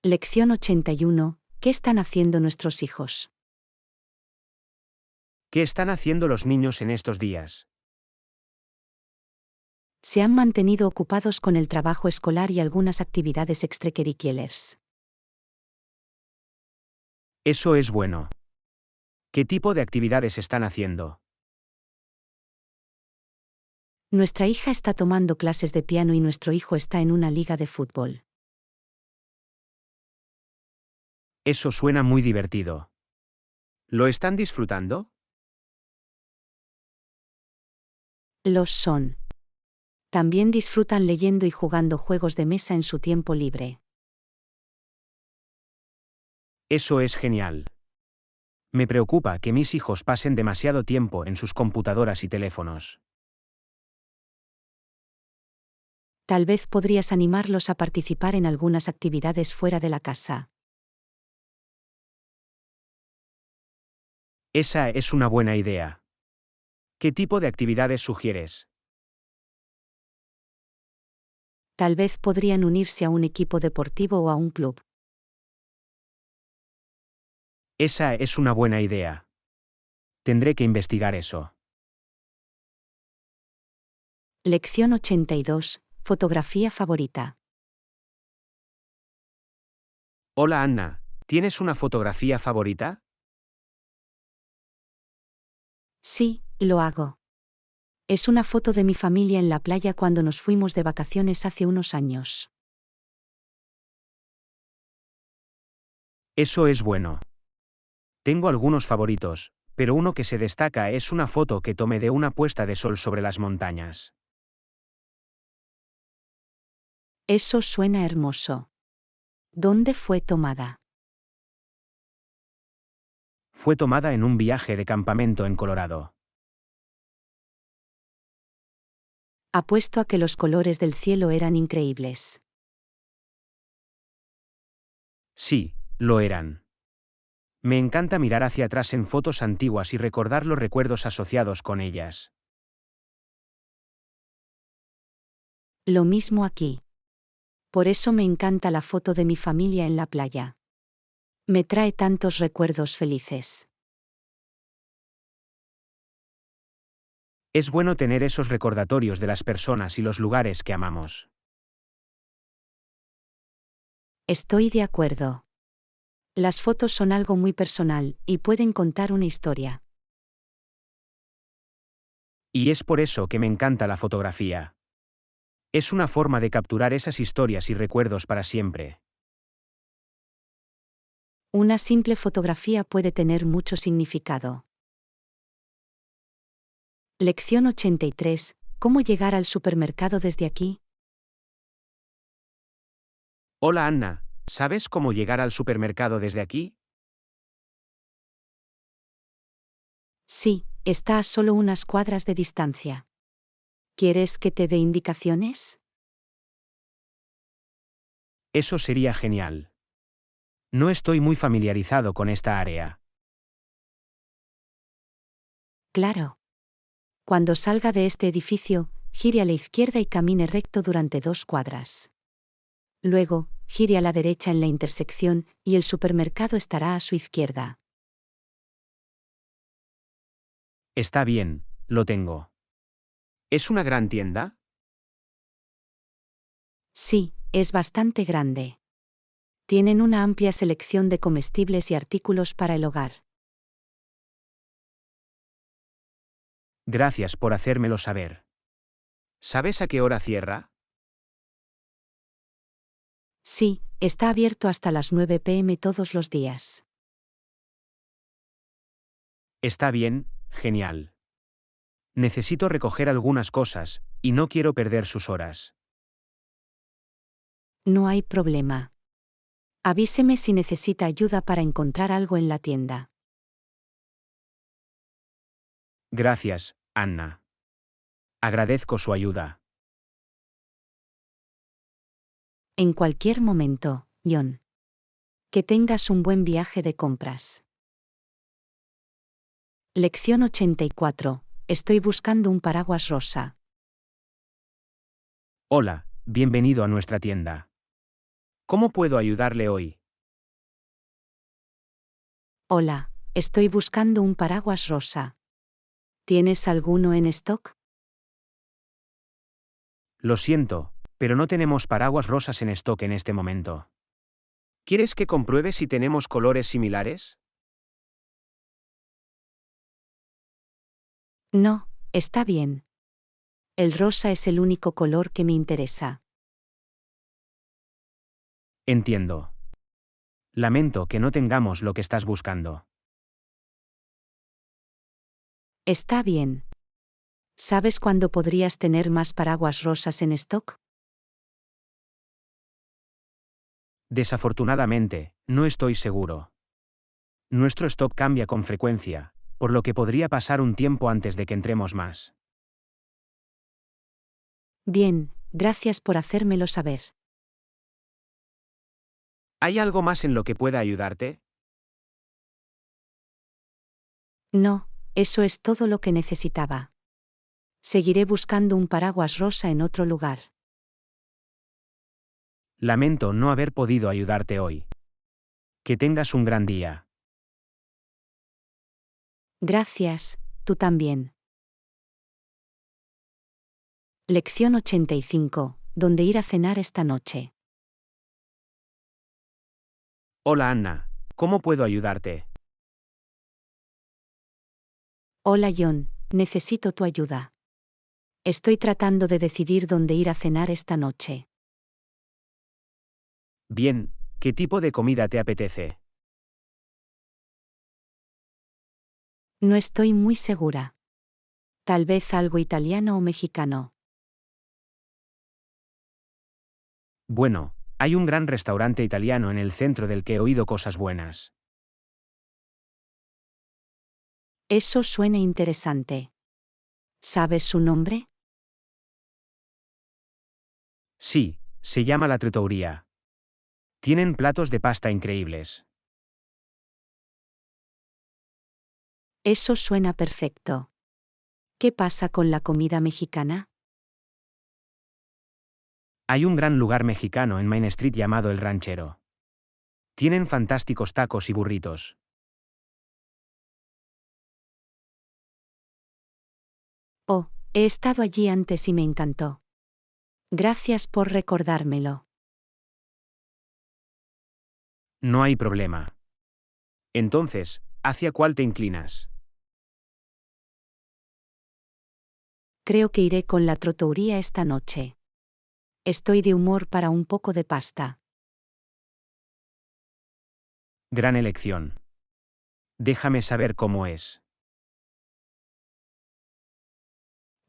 Lección 81. ¿Qué están haciendo nuestros hijos? ¿Qué están haciendo los niños en estos días? Se han mantenido ocupados con el trabajo escolar y algunas actividades extracurriculares. Eso es bueno. ¿Qué tipo de actividades están haciendo? Nuestra hija está tomando clases de piano y nuestro hijo está en una liga de fútbol. Eso suena muy divertido. ¿Lo están disfrutando? Los son. También disfrutan leyendo y jugando juegos de mesa en su tiempo libre. Eso es genial. Me preocupa que mis hijos pasen demasiado tiempo en sus computadoras y teléfonos. Tal vez podrías animarlos a participar en algunas actividades fuera de la casa. Esa es una buena idea. ¿Qué tipo de actividades sugieres? Tal vez podrían unirse a un equipo deportivo o a un club. Esa es una buena idea. Tendré que investigar eso. Lección 82. Fotografía favorita. Hola Anna, ¿tienes una fotografía favorita? Sí, lo hago. Es una foto de mi familia en la playa cuando nos fuimos de vacaciones hace unos años. Eso es bueno. Tengo algunos favoritos, pero uno que se destaca es una foto que tomé de una puesta de sol sobre las montañas. Eso suena hermoso. ¿Dónde fue tomada? Fue tomada en un viaje de campamento en Colorado. Apuesto a que los colores del cielo eran increíbles. Sí, lo eran. Me encanta mirar hacia atrás en fotos antiguas y recordar los recuerdos asociados con ellas. Lo mismo aquí. Por eso me encanta la foto de mi familia en la playa. Me trae tantos recuerdos felices. Es bueno tener esos recordatorios de las personas y los lugares que amamos. Estoy de acuerdo. Las fotos son algo muy personal, y pueden contar una historia. Y es por eso que me encanta la fotografía. Es una forma de capturar esas historias y recuerdos para siempre. Una simple fotografía puede tener mucho significado. Lección 83. ¿Cómo llegar al supermercado desde aquí? Hola Anna, ¿sabes cómo llegar al supermercado desde aquí? Sí, está a solo unas cuadras de distancia. ¿Quieres que te dé indicaciones? Eso sería genial. No estoy muy familiarizado con esta área. Claro. Cuando salga de este edificio, gire a la izquierda y camine recto durante 2 cuadras. Luego, gire a la derecha en la intersección, y el supermercado estará a su izquierda. Está bien, lo tengo. ¿Es una gran tienda? Sí, es bastante grande. Tienen una amplia selección de comestibles y artículos para el hogar. Gracias por hacérmelo saber. ¿Sabes a qué hora cierra? Sí, está abierto hasta las 9 p.m. todos los días. Está bien, genial. Necesito recoger algunas cosas, y no quiero perder sus horas. No hay problema. Avíseme si necesita ayuda para encontrar algo en la tienda. Gracias, Anna. Agradezco su ayuda. En cualquier momento, John. Que tengas un buen viaje de compras. Lección 84. Estoy buscando un paraguas rosa. Hola, bienvenido a nuestra tienda. ¿Cómo puedo ayudarle hoy? Hola, estoy buscando un paraguas rosa. ¿Tienes alguno en stock? Lo siento, pero no tenemos paraguas rosas en stock en este momento. ¿Quieres que compruebe si tenemos colores similares? No, está bien. El rosa es el único color que me interesa. Entiendo. Lamento que no tengamos lo que estás buscando. Está bien. ¿Sabes cuándo podrías tener más paraguas rosas en stock? Desafortunadamente, no estoy seguro. Nuestro stock cambia con frecuencia, por lo que podría pasar un tiempo antes de que entremos más. Bien, gracias por hacérmelo saber. ¿Hay algo más en lo que pueda ayudarte? No, eso es todo lo que necesitaba. Seguiré buscando un paraguas rosa en otro lugar. Lamento no haber podido ayudarte hoy. Que tengas un gran día. Gracias, tú también. Lección 85. ¿Dónde ir a cenar esta noche? Hola Anna, ¿cómo puedo ayudarte? Hola John, necesito tu ayuda. Estoy tratando de decidir dónde ir a cenar esta noche. Bien, ¿qué tipo de comida te apetece? No estoy muy segura. Tal vez algo italiano o mexicano. Bueno, hay un gran restaurante italiano en el centro del que he oído cosas buenas. Eso suena interesante. ¿Sabes su nombre? Sí, se llama La Trattoria. Tienen platos de pasta increíbles. Eso suena perfecto. ¿Qué pasa con la comida mexicana? Hay un gran lugar mexicano en Main Street llamado El Ranchero. Tienen fantásticos tacos y burritos. Oh, he estado allí antes y me encantó. Gracias por recordármelo. No hay problema. Entonces, ¿hacia cuál te inclinas? Creo que iré con la trattoria esta noche. Estoy de humor para un poco de pasta. Gran elección. Déjame saber cómo es.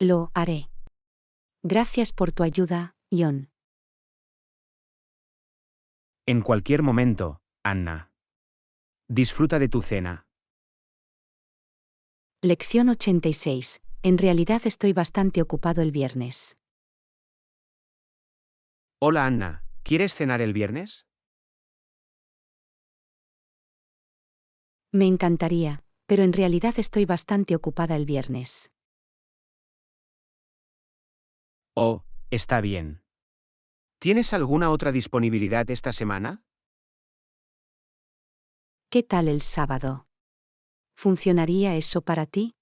Lo haré. Gracias por tu ayuda, John. En cualquier momento, Anna. Disfruta de tu cena. Lección 86. En realidad estoy bastante ocupado el viernes. Hola Anna, ¿quieres cenar el viernes? Me encantaría, pero en realidad estoy bastante ocupada el viernes. Oh, está bien. ¿Tienes alguna otra disponibilidad esta semana? ¿Qué tal el sábado? ¿Funcionaría eso para ti?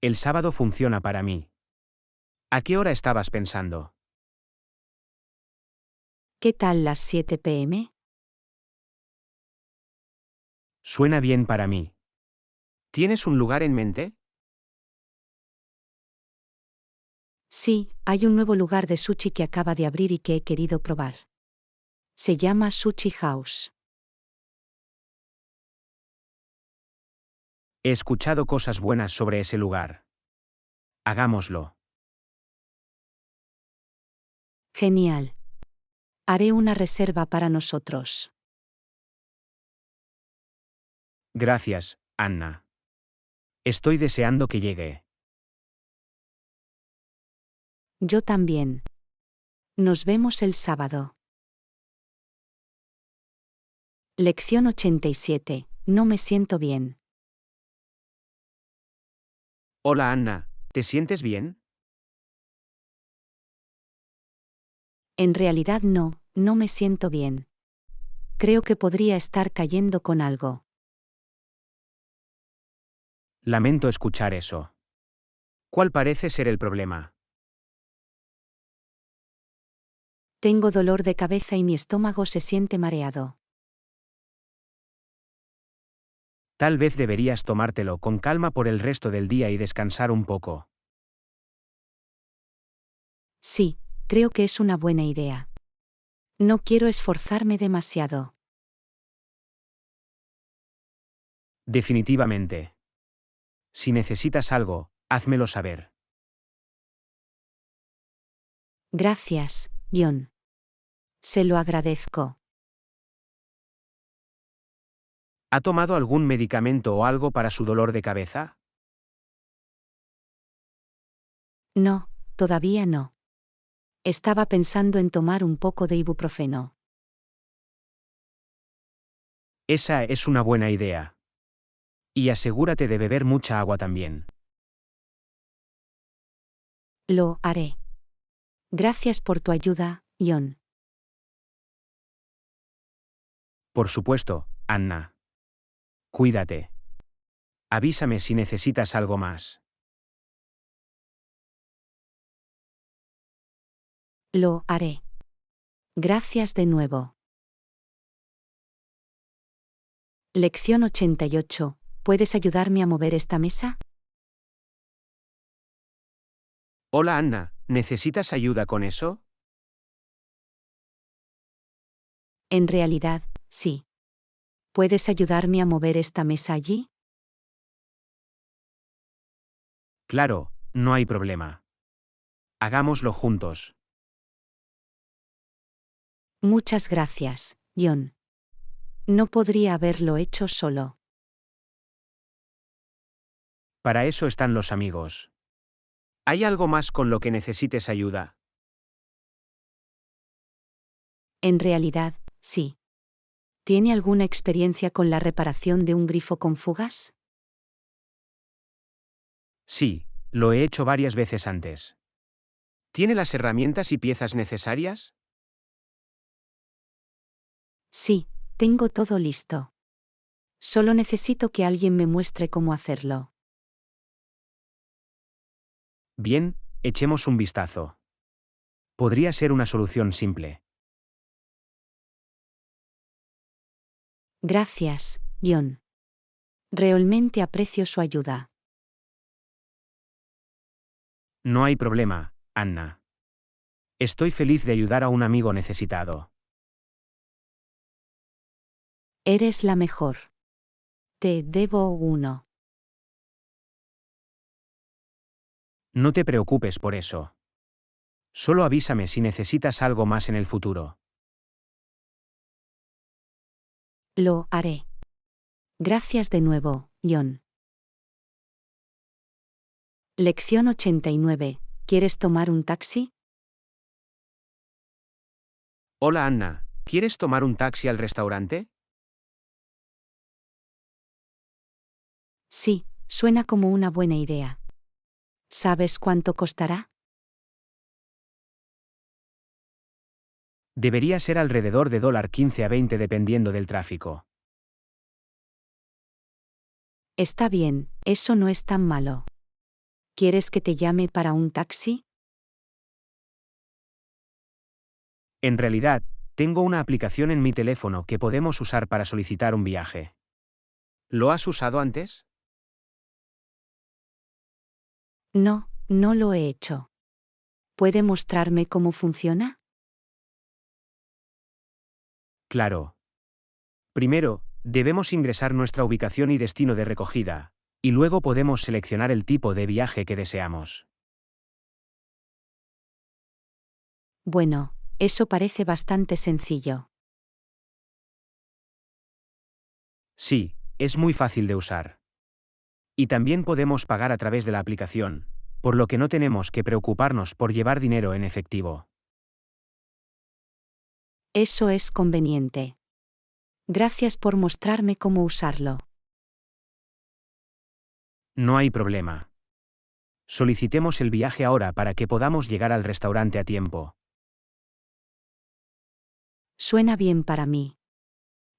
El sábado funciona para mí. ¿A qué hora estabas pensando? ¿Qué tal las 7 p.m.? Suena bien para mí. ¿Tienes un lugar en mente? Sí, hay un nuevo lugar de sushi que acaba de abrir y que he querido probar. Se llama Sushi House. He escuchado cosas buenas sobre ese lugar. Hagámoslo. Genial. Haré una reserva para nosotros. Gracias, Anna. Estoy deseando que llegue. Yo también. Nos vemos el sábado. Lección 87. No me siento bien. Hola Anna, ¿te sientes bien? En realidad no me siento bien. Creo que podría estar cayendo con algo. Lamento escuchar eso. ¿Cuál parece ser el problema? Tengo dolor de cabeza y mi estómago se siente mareado. Tal vez deberías tomártelo con calma por el resto del día y descansar un poco. Sí, creo que es una buena idea. No quiero esforzarme demasiado. Definitivamente. Si necesitas algo, házmelo saber. Gracias, John. Se lo agradezco. ¿Ha tomado algún medicamento o algo para su dolor de cabeza? No, todavía no. Estaba pensando en tomar un poco de ibuprofeno. Esa es una buena idea. Y asegúrate de beber mucha agua también. Lo haré. Gracias por tu ayuda, John. Por supuesto, Anna. Cuídate. Avísame si necesitas algo más. Lo haré. Gracias de nuevo. Lección 88. ¿Puedes ayudarme a mover esta mesa? Hola Anna, ¿necesitas ayuda con eso? En realidad, sí. ¿Puedes ayudarme a mover esta mesa allí? Claro, no hay problema. Hagámoslo juntos. Muchas gracias, John. No podría haberlo hecho solo. Para eso están los amigos. ¿Hay algo más con lo que necesites ayuda? En realidad, sí. ¿Tiene alguna experiencia con la reparación de un grifo con fugas? Sí, lo he hecho varias veces antes. ¿Tiene las herramientas y piezas necesarias? Sí, tengo todo listo. Solo necesito que alguien me muestre cómo hacerlo. Bien, echemos un vistazo. Podría ser una solución simple. Gracias, John. Realmente aprecio su ayuda. No hay problema, Anna. Estoy feliz de ayudar a un amigo necesitado. Eres la mejor. Te debo uno. No te preocupes por eso. Solo avísame si necesitas algo más en el futuro. Lo haré. Gracias de nuevo, John. Lección 89. ¿Quieres tomar un taxi? Hola Anna, ¿quieres tomar un taxi al restaurante? Sí, suena como una buena idea. ¿Sabes cuánto costará? Debería ser alrededor de $15 a 20 dependiendo del tráfico. Está bien, eso no es tan malo. ¿Quieres que te llame para un taxi? En realidad, tengo una aplicación en mi teléfono que podemos usar para solicitar un viaje. ¿Lo has usado antes? No lo he hecho. ¿Puede mostrarme cómo funciona? Claro. Primero, debemos ingresar nuestra ubicación y destino de recogida, y luego podemos seleccionar el tipo de viaje que deseamos. Bueno, eso parece bastante sencillo. Sí, es muy fácil de usar. Y también podemos pagar a través de la aplicación, por lo que no tenemos que preocuparnos por llevar dinero en efectivo. Eso es conveniente. Gracias por mostrarme cómo usarlo. No hay problema. Solicitemos el viaje ahora para que podamos llegar al restaurante a tiempo. Suena bien para mí.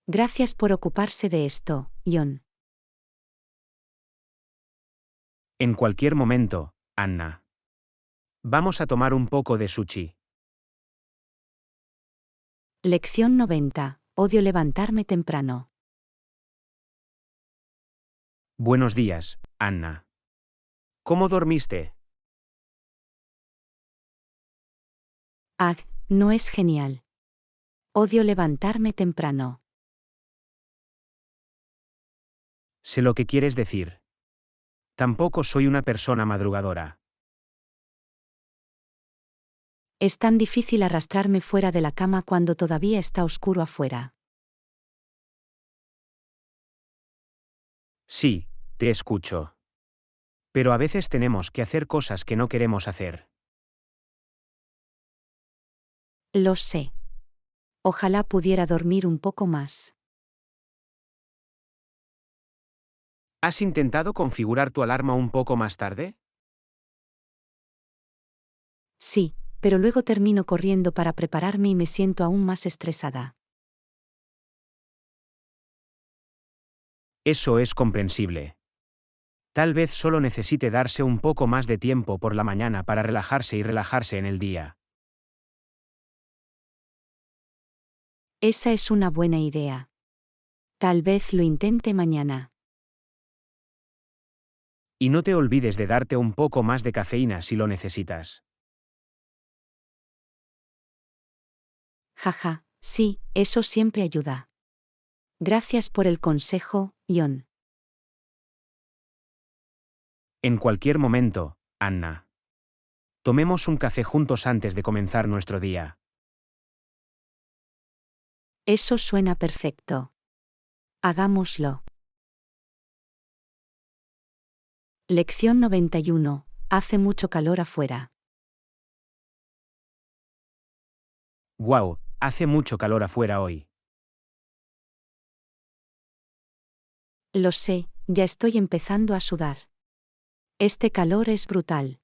Gracias por ocuparse de esto, John. En cualquier momento, Anna. Vamos a tomar un poco de sushi. Lección 90. Odio levantarme temprano. Buenos días, Anna. ¿Cómo dormiste? No es genial. Odio levantarme temprano. Sé lo que quieres decir. Tampoco soy una persona madrugadora. Es tan difícil arrastrarme fuera de la cama cuando todavía está oscuro afuera. Sí, te escucho. Pero a veces tenemos que hacer cosas que no queremos hacer. Lo sé. Ojalá pudiera dormir un poco más. ¿Has intentado configurar tu alarma un poco más tarde? Sí, pero luego termino corriendo para prepararme y me siento aún más estresada. Eso es comprensible. Tal vez solo necesite darse un poco más de tiempo por la mañana para relajarse y relajarse en el día. Esa es una buena idea. Tal vez lo intente mañana. Y no te olvides de darte un poco más de cafeína si lo necesitas. Jaja, sí, eso siempre ayuda. Gracias por el consejo, John. En cualquier momento, Anna. Tomemos un café juntos antes de comenzar nuestro día. Eso suena perfecto. Hagámoslo. Lección 91. Hace mucho calor afuera. Wow, hace mucho calor afuera hoy. Lo sé, ya estoy empezando a sudar. Este calor es brutal.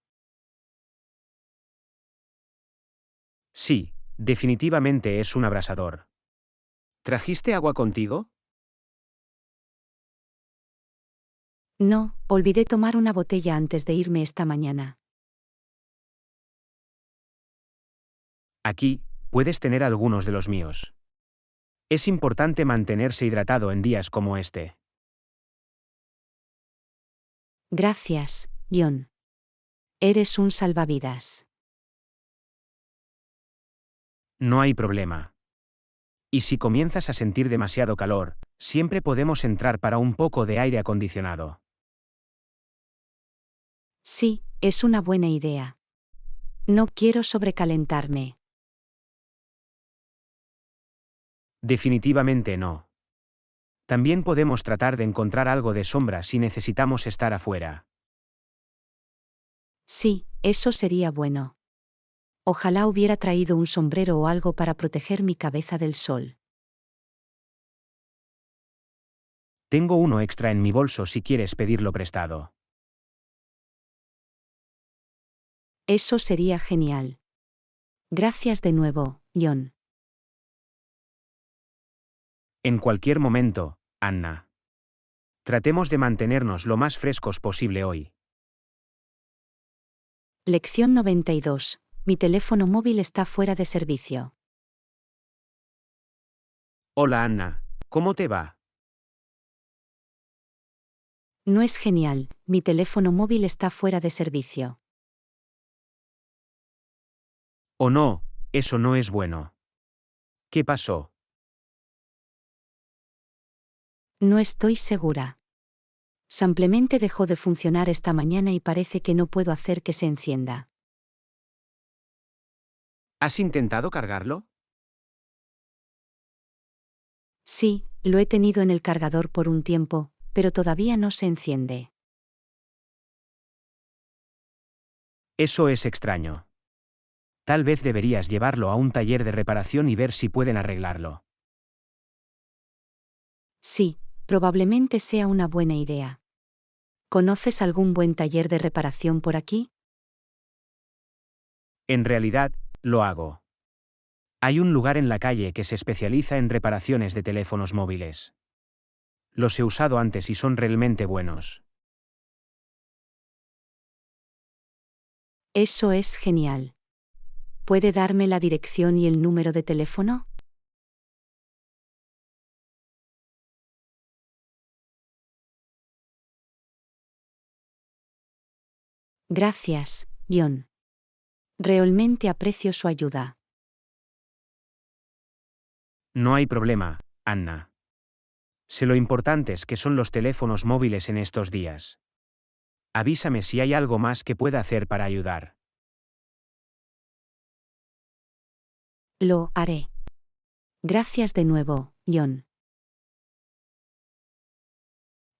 Sí, definitivamente es un abrasador. ¿Trajiste agua contigo? No, olvidé tomar una botella antes de irme esta mañana. Aquí, puedes tener algunos de los míos. Es importante mantenerse hidratado en días como este. Gracias, John. Eres un salvavidas. No hay problema. Y si comienzas a sentir demasiado calor, siempre podemos entrar para un poco de aire acondicionado. Sí, es una buena idea. No quiero sobrecalentarme. Definitivamente no. También podemos tratar de encontrar algo de sombra si necesitamos estar afuera. Sí, eso sería bueno. Ojalá hubiera traído un sombrero o algo para proteger mi cabeza del sol. Tengo uno extra en mi bolso si quieres pedirlo prestado. Eso sería genial. Gracias de nuevo, John. En cualquier momento, Anna. Tratemos de mantenernos lo más frescos posible hoy. Lección 92. Mi teléfono móvil está fuera de servicio. Hola Anna, ¿cómo te va? No es genial, mi teléfono móvil está fuera de servicio. Oh no, eso no es bueno. ¿Qué pasó? No estoy segura. Simplemente dejó de funcionar esta mañana y parece que no puedo hacer que se encienda. ¿Has intentado cargarlo? Sí, lo he tenido en el cargador por un tiempo, pero todavía no se enciende. Eso es extraño. Tal vez deberías llevarlo a un taller de reparación y ver si pueden arreglarlo. Sí, probablemente sea una buena idea. ¿Conoces algún buen taller de reparación por aquí? En realidad, lo hago. Hay un lugar en la calle que se especializa en reparaciones de teléfonos móviles. Los he usado antes y son realmente buenos. Eso es genial. ¿Puede darme la dirección y el número de teléfono? Gracias, John. Realmente aprecio su ayuda. No hay problema, Anna. Sé lo importantes que son los teléfonos móviles en estos días. Avísame si hay algo más que pueda hacer para ayudar. Lo haré. Gracias de nuevo, John.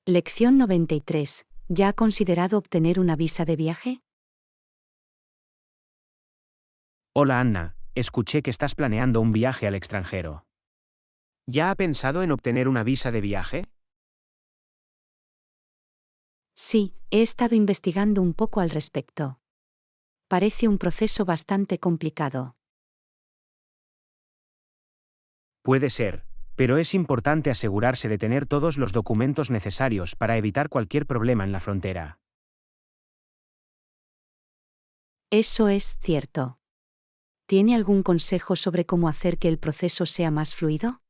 Lección 93. ¿Ya ha considerado obtener una visa de viaje? Hola Anna, escuché que estás planeando un viaje al extranjero. ¿Ya ha pensado en obtener una visa de viaje? Sí, he estado investigando un poco al respecto. Parece un proceso bastante complicado. Puede ser, pero es importante asegurarse de tener todos los documentos necesarios para evitar cualquier problema en la frontera. Eso es cierto. ¿Tiene algún consejo sobre cómo hacer que el proceso sea más fluido?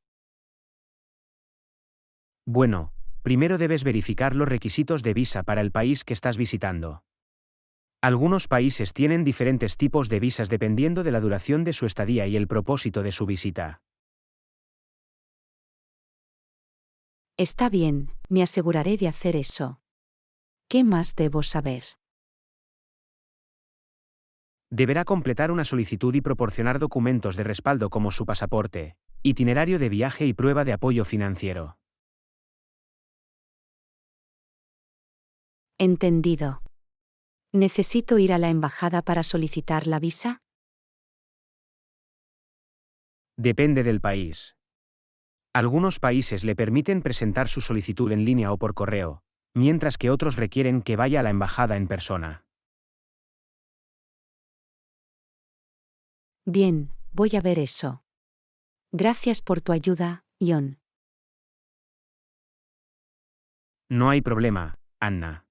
Bueno, primero debes verificar los requisitos de visa para el país que estás visitando. Algunos países tienen diferentes tipos de visas dependiendo de la duración de su estadía y el propósito de su visita. Está bien, me aseguraré de hacer eso. ¿Qué más debo saber? Deberá completar una solicitud y proporcionar documentos de respaldo como su pasaporte, itinerario de viaje y prueba de apoyo financiero. Entendido. ¿Necesito ir a la embajada para solicitar la visa? Depende del país. Algunos países le permiten presentar su solicitud en línea o por correo, mientras que otros requieren que vaya a la embajada en persona. Bien, voy a ver eso. Gracias por tu ayuda, John. No hay problema, Anna.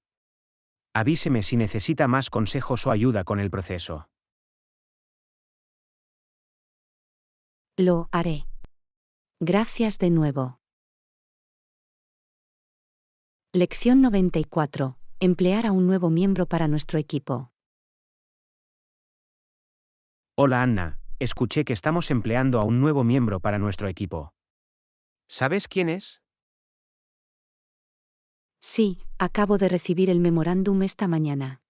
Avíseme si necesita más consejos o ayuda con el proceso. Lo haré. Gracias de nuevo. Lección 94. Emplear a un nuevo miembro para nuestro equipo. Hola Anna, escuché que estamos empleando a un nuevo miembro para nuestro equipo. ¿Sabes quién es? Sí, acabo de recibir el memorándum esta mañana.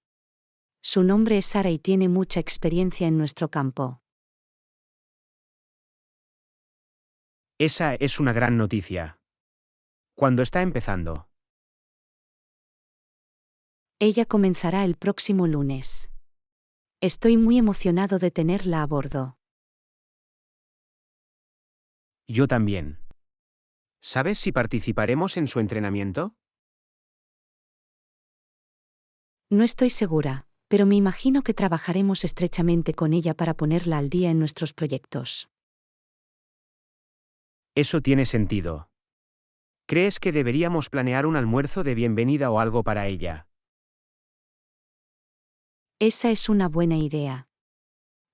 Su nombre es Sara y tiene mucha experiencia en nuestro campo. Esa es una gran noticia. ¿Cuándo está empezando? Ella comenzará el próximo lunes. Estoy muy emocionado de tenerla a bordo. Yo también. ¿Sabes si participaremos en su entrenamiento? No estoy segura, pero me imagino que trabajaremos estrechamente con ella para ponerla al día en nuestros proyectos. Eso tiene sentido. ¿Crees que deberíamos planear un almuerzo de bienvenida o algo para ella? Esa es una buena idea.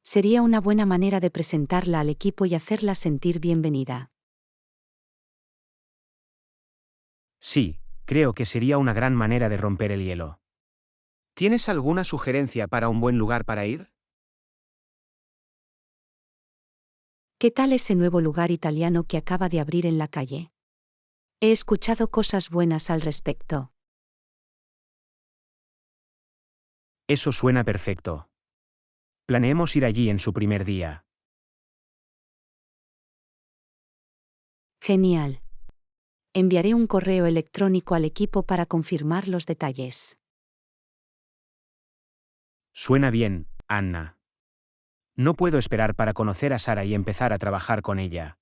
Sería una buena manera de presentarla al equipo y hacerla sentir bienvenida. Sí, creo que sería una gran manera de romper el hielo. ¿Tienes alguna sugerencia para un buen lugar para ir? ¿Qué tal ese nuevo lugar italiano que acaba de abrir en la calle? He escuchado cosas buenas al respecto. Eso suena perfecto. Planeemos ir allí en su primer día. Genial. Enviaré un correo electrónico al equipo para confirmar los detalles. Suena bien, Anna. No puedo esperar para conocer a Sara y empezar a trabajar con ella.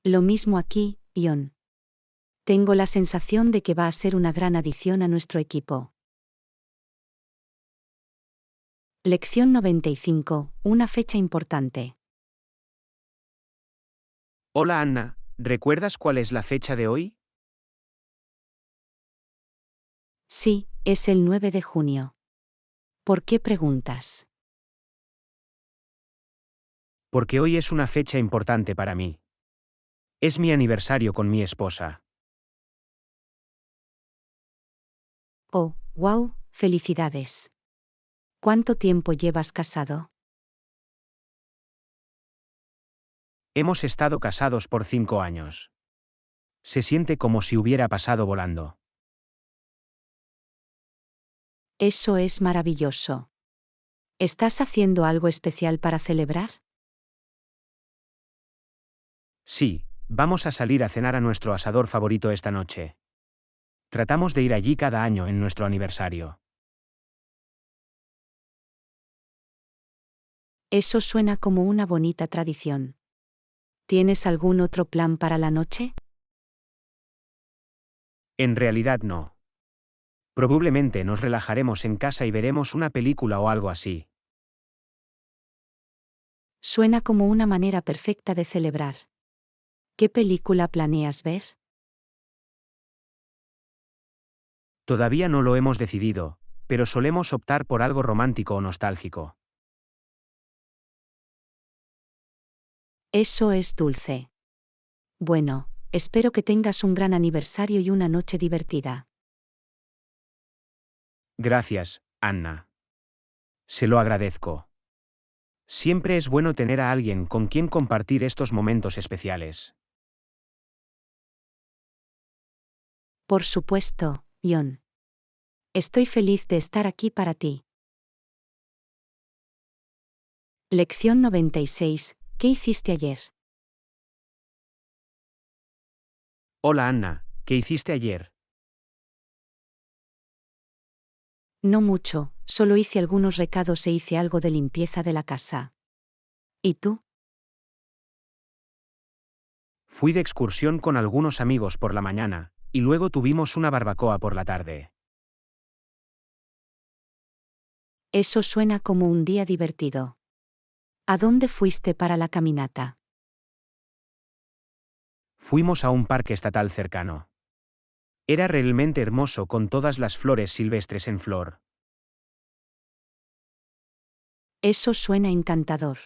Lo mismo aquí, John. Tengo la sensación de que va a ser una gran adición a nuestro equipo. Lección 95. Una fecha importante. Hola Anna, ¿recuerdas cuál es la fecha de hoy? Sí, es el 9 de junio. ¿Por qué preguntas? Porque hoy es una fecha importante para mí. Es mi aniversario con mi esposa. Oh, wow, felicidades. ¿Cuánto tiempo llevas casado? Hemos estado casados por 5 años. Se siente como si hubiera pasado volando. Eso es maravilloso. ¿Estás haciendo algo especial para celebrar? Sí, vamos a salir a cenar a nuestro asador favorito esta noche. Tratamos de ir allí cada año en nuestro aniversario. Eso suena como una bonita tradición. ¿Tienes algún otro plan para la noche? En realidad no. Probablemente nos relajaremos en casa y veremos una película o algo así. Suena como una manera perfecta de celebrar. ¿Qué película planeas ver? Todavía no lo hemos decidido, pero solemos optar por algo romántico o nostálgico. Eso es dulce. Bueno, espero que tengas un gran aniversario y una noche divertida. Gracias, Anna. Se lo agradezco. Siempre es bueno tener a alguien con quien compartir estos momentos especiales. Por supuesto, John. Estoy feliz de estar aquí para ti. Lección 96. ¿Qué hiciste ayer? Hola Anna, ¿qué hiciste ayer? No mucho, solo hice algunos recados e hice algo de limpieza de la casa. ¿Y tú? Fui de excursión con algunos amigos por la mañana, y luego tuvimos una barbacoa por la tarde. Eso suena como un día divertido. ¿A dónde fuiste para la caminata? Fuimos a un parque estatal cercano. Era realmente hermoso con todas las flores silvestres en flor. Eso suena encantador.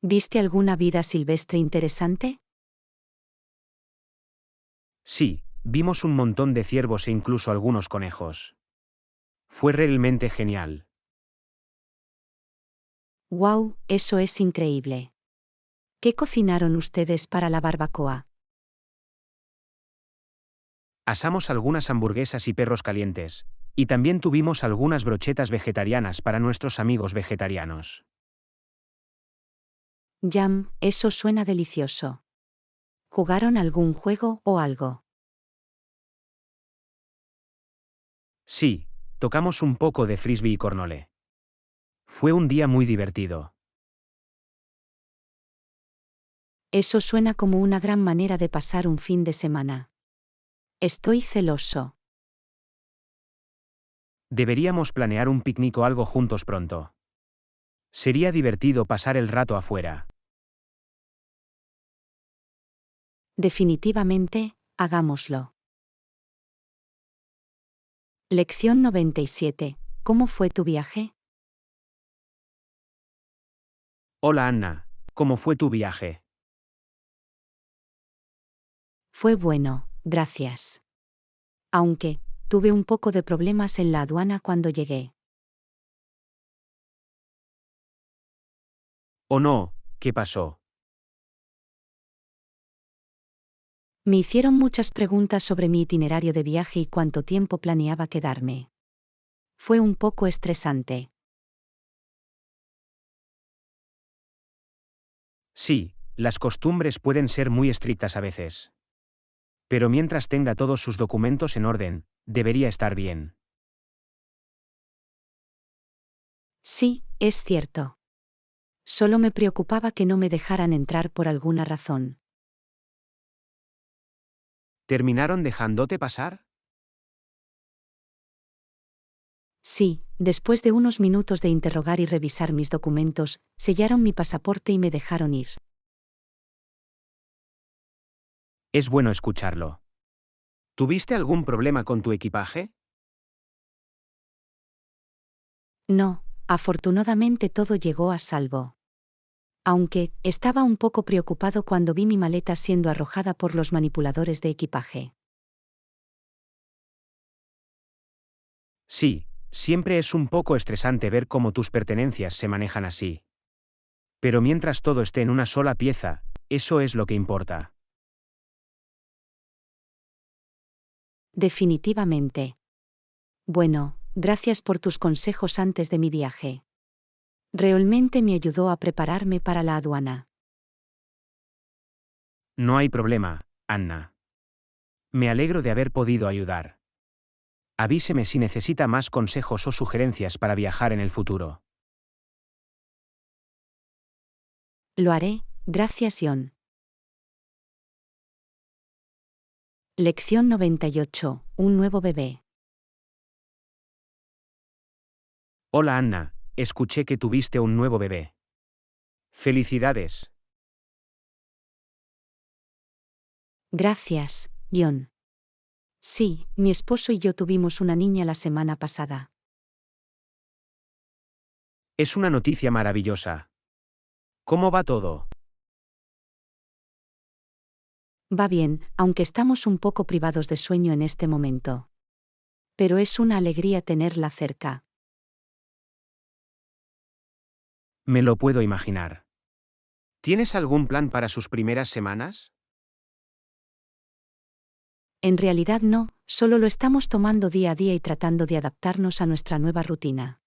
¿Viste alguna vida silvestre interesante? Sí, vimos un montón de ciervos e incluso algunos conejos. Fue realmente genial. ¡Wow! Eso es increíble. ¿Qué cocinaron ustedes para la barbacoa? Asamos algunas hamburguesas y perros calientes, y también tuvimos algunas brochetas vegetarianas para nuestros amigos vegetarianos. Jam, eso suena delicioso. ¿Jugaron algún juego o algo? Sí, tocamos un poco de frisbee y cornole. Fue un día muy divertido. Eso suena como una gran manera de pasar un fin de semana. Estoy celoso. Deberíamos planear un picnic o algo juntos pronto. Sería divertido pasar el rato afuera. Definitivamente, hagámoslo. Lección 97. ¿Cómo fue tu viaje? Hola Anna, ¿cómo fue tu viaje? Fue bueno, gracias. Aunque, tuve un poco de problemas en la aduana cuando llegué. ¿O no? ¿Qué pasó? Me hicieron muchas preguntas sobre mi itinerario de viaje y cuánto tiempo planeaba quedarme. Fue un poco estresante. Sí, las costumbres pueden ser muy estrictas a veces. Pero mientras tenga todos sus documentos en orden, debería estar bien. Sí, es cierto. Solo me preocupaba que no me dejaran entrar por alguna razón. ¿Terminaron dejándote pasar? Sí, después de unos minutos de interrogar y revisar mis documentos, sellaron mi pasaporte y me dejaron ir. Es bueno escucharlo. ¿Tuviste algún problema con tu equipaje? No, afortunadamente todo llegó a salvo. Aunque, estaba un poco preocupado cuando vi mi maleta siendo arrojada por los manipuladores de equipaje. Sí, siempre es un poco estresante ver cómo tus pertenencias se manejan así. Pero mientras todo esté en una sola pieza, eso es lo que importa. Definitivamente. Bueno, gracias por tus consejos antes de mi viaje. Realmente me ayudó a prepararme para la aduana. No hay problema, Anna. Me alegro de haber podido ayudar. Avíseme si necesita más consejos o sugerencias para viajar en el futuro. Lo haré, gracias John. Lección 98. Un nuevo bebé. Hola Anna, escuché que tuviste un nuevo bebé. Felicidades. Gracias, John. Sí, mi esposo y yo tuvimos una niña la semana pasada. Es una noticia maravillosa. ¿Cómo va todo? Va bien, aunque estamos un poco privados de sueño en este momento. Pero es una alegría tenerla cerca. Me lo puedo imaginar. ¿Tienes algún plan para sus primeras semanas? En realidad no, solo lo estamos tomando día a día y tratando de adaptarnos a nuestra nueva rutina.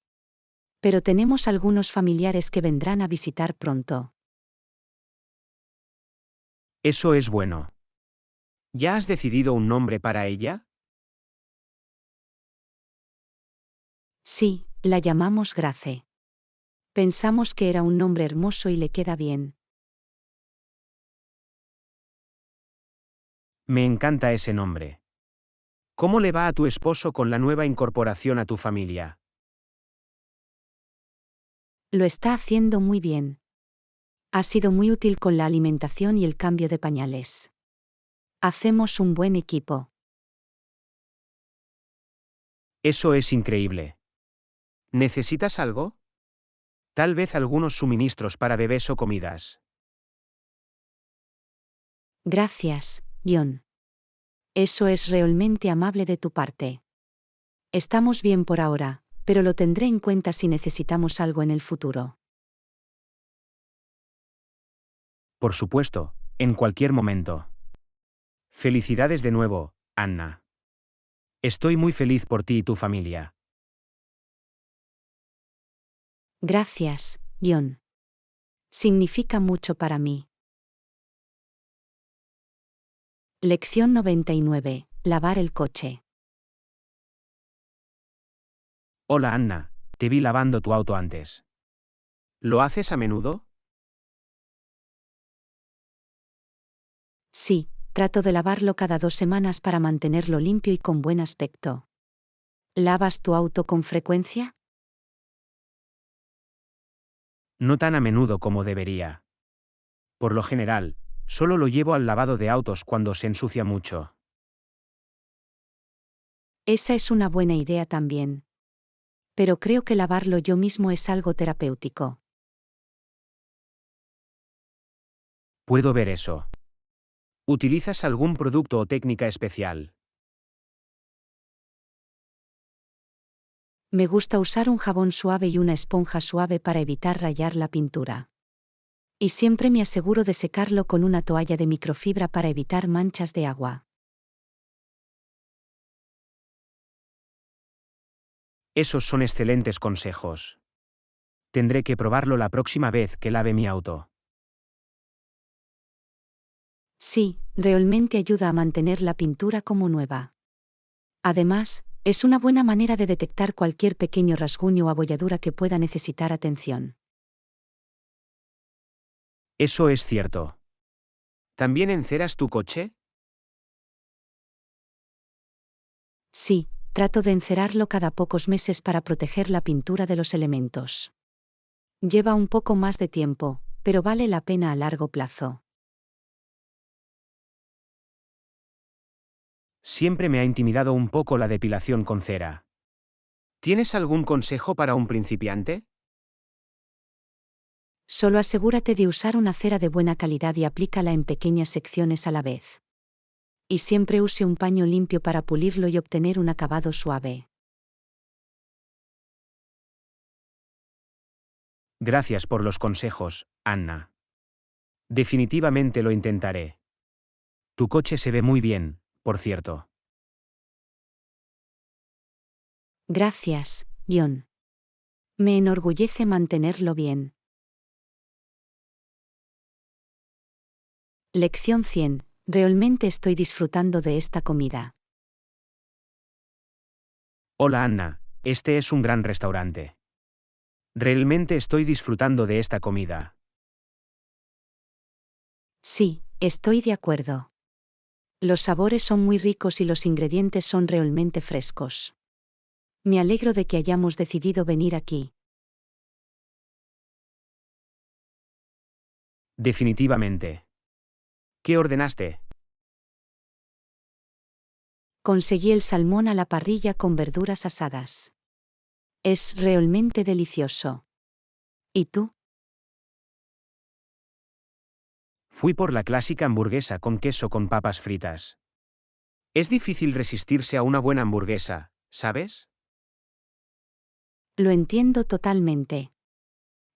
Pero tenemos algunos familiares que vendrán a visitar pronto. Eso es bueno. ¿Ya has decidido un nombre para ella? Sí, la llamamos Grace. Pensamos que era un nombre hermoso y le queda bien. Me encanta ese nombre. ¿Cómo le va a tu esposo con la nueva incorporación a tu familia? Lo está haciendo muy bien. Ha sido muy útil con la alimentación y el cambio de pañales. Hacemos un buen equipo. Eso es increíble. ¿Necesitas algo? Tal vez algunos suministros para bebés o comidas. Gracias, John. Eso es realmente amable de tu parte. Estamos bien por ahora, pero lo tendré en cuenta si necesitamos algo en el futuro. Por supuesto, en cualquier momento. Felicidades de nuevo, Anna. Estoy muy feliz por ti y tu familia. Gracias, John. Significa mucho para mí. Lección 99. Lavar el coche. Hola Anna, te vi lavando tu auto antes. ¿Lo haces a menudo? Sí, trato de lavarlo cada 2 semanas para mantenerlo limpio y con buen aspecto. ¿Lavas tu auto con frecuencia? No tan a menudo como debería. Por lo general, solo lo llevo al lavado de autos cuando se ensucia mucho. Esa es una buena idea también. Pero creo que lavarlo yo mismo es algo terapéutico. Puedo ver eso. ¿Utilizas algún producto o técnica especial? Me gusta usar un jabón suave y una esponja suave para evitar rayar la pintura. Y siempre me aseguro de secarlo con una toalla de microfibra para evitar manchas de agua. Esos son excelentes consejos. Tendré que probarlo la próxima vez que lave mi auto. Sí, realmente ayuda a mantener la pintura como nueva. Además, es una buena manera de detectar cualquier pequeño rasguño o abolladura que pueda necesitar atención. Eso es cierto. ¿También enceras tu coche? Sí, Trato de encerarlo cada pocos meses para proteger la pintura de los elementos. Lleva un poco más de tiempo, pero vale la pena a largo plazo. Siempre me ha intimidado un poco la depilación con cera. ¿Tienes algún consejo para un principiante? Solo asegúrate de usar una cera de buena calidad y aplícala en pequeñas secciones a la vez. Y siempre use un paño limpio para pulirlo y obtener un acabado suave. Gracias por los consejos, Anna. Definitivamente lo intentaré. Tu coche se ve muy bien, por cierto. Gracias, John. Me enorgullece mantenerlo bien. Lección 100. Realmente estoy disfrutando de esta comida. Hola Anna, este es un gran restaurante. Realmente estoy disfrutando de esta comida. Sí, estoy de acuerdo. Los sabores son muy ricos y los ingredientes son realmente frescos. Me alegro de que hayamos decidido venir aquí. Definitivamente. ¿Qué ordenaste? Conseguí el salmón a la parrilla con verduras asadas. Es realmente delicioso. ¿Y tú? Fui por la clásica hamburguesa con queso con papas fritas. Es difícil resistirse a una buena hamburguesa, ¿sabes? Lo entiendo totalmente.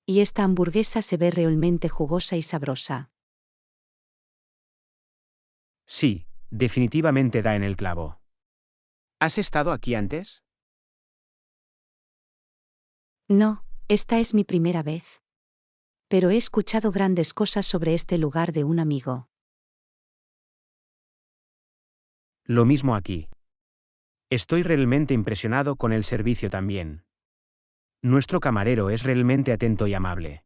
Y esta hamburguesa se ve realmente jugosa y sabrosa. Sí, definitivamente da en el clavo. ¿Has estado aquí antes? No, esta es mi primera vez. Pero he escuchado grandes cosas sobre este lugar de un amigo. Lo mismo aquí. Estoy realmente impresionado con el servicio también. Nuestro camarero es realmente atento y amable.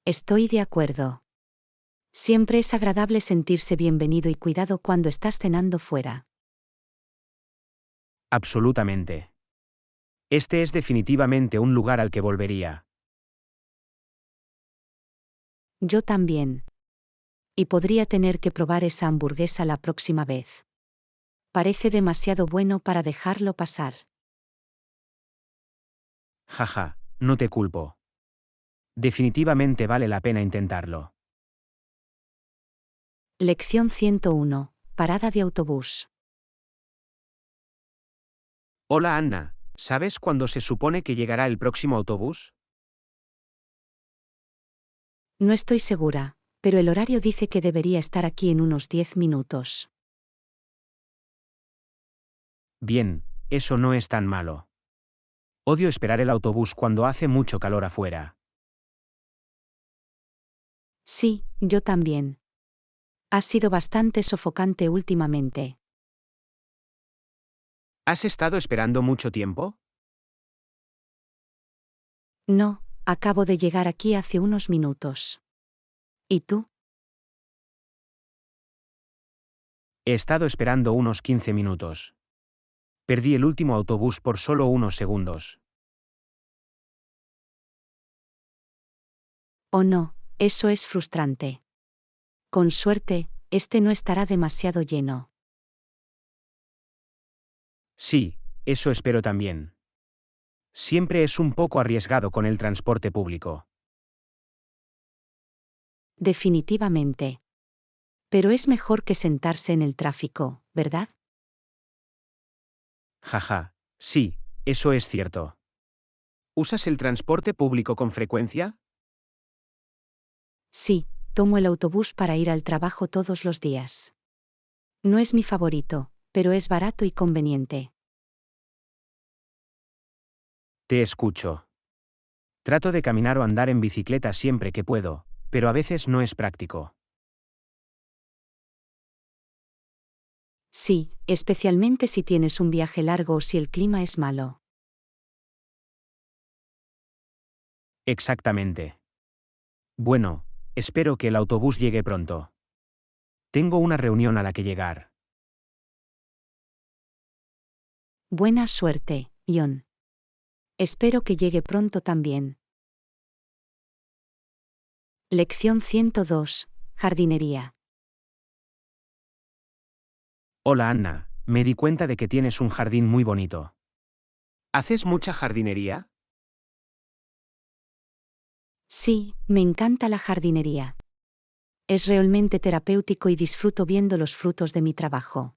Estoy de acuerdo. Siempre es agradable sentirse bienvenido y cuidado cuando estás cenando fuera. Absolutamente. Este es definitivamente un lugar al que volvería. Yo también. Y podría tener que probar esa hamburguesa la próxima vez. Parece demasiado bueno para dejarlo pasar. Jaja, no te culpo. Definitivamente vale la pena intentarlo. Lección 101. Parada de autobús. Hola Anna, ¿sabes cuándo se supone que llegará el próximo autobús? No estoy segura, pero el horario dice que debería estar aquí en unos 10 minutos. Bien, eso no es tan malo. Odio esperar el autobús cuando hace mucho calor afuera. Sí, yo también. Ha sido bastante sofocante últimamente. ¿Has estado esperando mucho tiempo? No, acabo de llegar aquí hace unos minutos. ¿Y tú? He estado esperando unos 15 minutos. Perdí el último autobús por solo unos segundos. Oh no, eso es frustrante. Con suerte, este no estará demasiado lleno. Sí, eso espero también. Siempre es un poco arriesgado con el transporte público. Definitivamente. Pero es mejor que sentarse en el tráfico, ¿verdad? Jaja, sí, eso es cierto. ¿Usas el transporte público con frecuencia? Sí, tomo el autobús para ir al trabajo todos los días. No es mi favorito, pero es barato y conveniente. Te escucho. Trato de caminar o andar en bicicleta siempre que puedo, pero a veces no es práctico. Sí, especialmente si tienes un viaje largo o si el clima es malo. Exactamente. Bueno, espero que el autobús llegue pronto. Tengo una reunión a la que llegar. Buena suerte, John. Espero que llegue pronto también. Lección 102. Jardinería. Hola Anna, me di cuenta de que tienes un jardín muy bonito. ¿Haces mucha jardinería? Sí, me encanta la jardinería. Es realmente terapéutico y disfruto viendo los frutos de mi trabajo.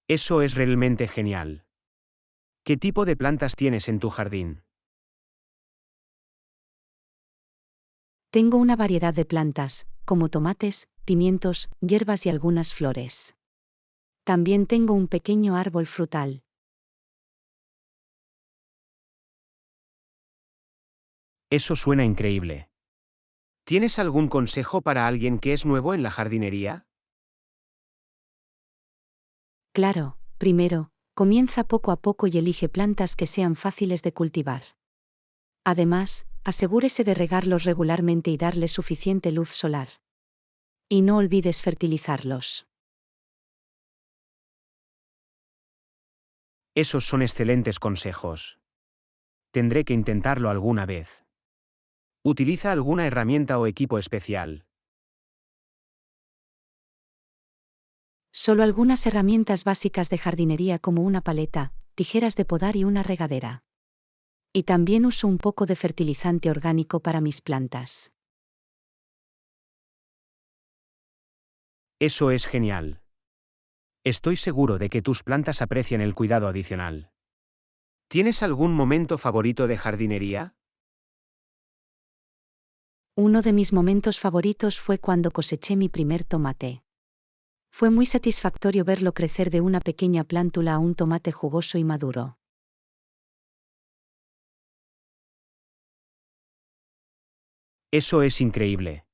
Eso es realmente genial. ¿Qué tipo de plantas tienes en tu jardín? Tengo una variedad de plantas, como tomates, pimientos, hierbas y algunas flores. También tengo un pequeño árbol frutal. Eso suena increíble. ¿Tienes algún consejo para alguien que es nuevo en la jardinería? Claro, primero, comienza poco a poco y elige plantas que sean fáciles de cultivar. Además, asegúrese de regarlos regularmente y darles suficiente luz solar. Y no olvides fertilizarlos. Esos son excelentes consejos. Tendré que intentarlo alguna vez. ¿Utiliza alguna herramienta o equipo especial? Solo algunas herramientas básicas de jardinería como una paleta, tijeras de podar y una regadera. Y también uso un poco de fertilizante orgánico para mis plantas. Eso es genial. Estoy seguro de que tus plantas aprecian el cuidado adicional. ¿Tienes algún momento favorito de jardinería? Uno de mis momentos favoritos fue cuando coseché mi primer tomate. Fue muy satisfactorio verlo crecer de una pequeña plántula a un tomate jugoso y maduro. Eso es increíble.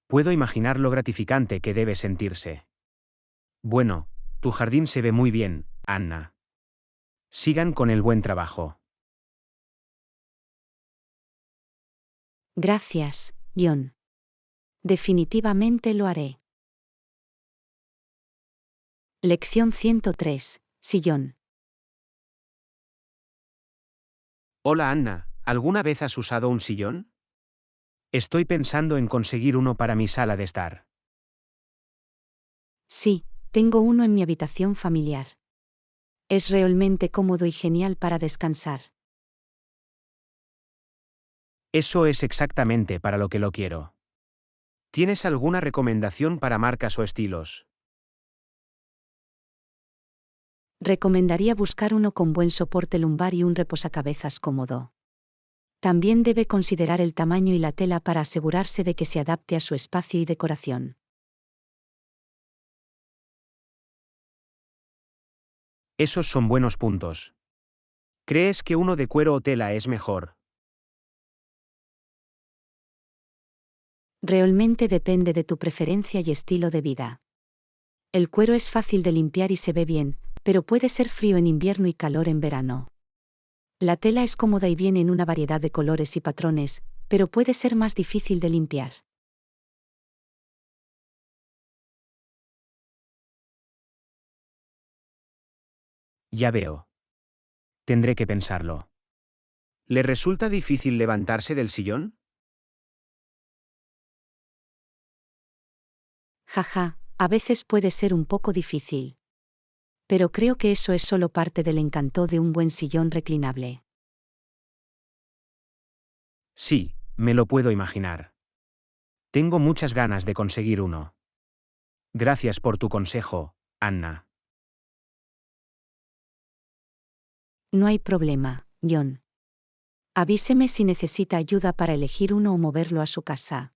Puedo imaginar lo gratificante que debe sentirse. Bueno, tu jardín se ve muy bien, Anna. Sigan con el buen trabajo. Gracias, John. Definitivamente lo haré. Lección 103. Sillón. Hola Anna, ¿alguna vez has usado un sillón? Estoy pensando en conseguir uno para mi sala de estar. Sí, tengo uno en mi habitación familiar. Es realmente cómodo y genial para descansar. Eso es exactamente para lo que lo quiero. ¿Tienes alguna recomendación para marcas o estilos? Recomendaría buscar uno con buen soporte lumbar y un reposacabezas cómodo. También debe considerar el tamaño y la tela para asegurarse de que se adapte a su espacio y decoración. Esos son buenos puntos. ¿Crees que uno de cuero o tela es mejor? Realmente depende de tu preferencia y estilo de vida. El cuero es fácil de limpiar y se ve bien, pero puede ser frío en invierno y calor en verano. La tela es cómoda y viene en una variedad de colores y patrones, pero puede ser más difícil de limpiar. Ya veo. Tendré que pensarlo. ¿Le resulta difícil levantarse del sillón? Jaja, a veces puede ser un poco difícil. Pero creo que eso es solo parte del encanto de un buen sillón reclinable. Sí, me lo puedo imaginar. Tengo muchas ganas de conseguir uno. Gracias por tu consejo, Anna. No hay problema, John. Avíseme si necesita ayuda para elegir uno o moverlo a su casa.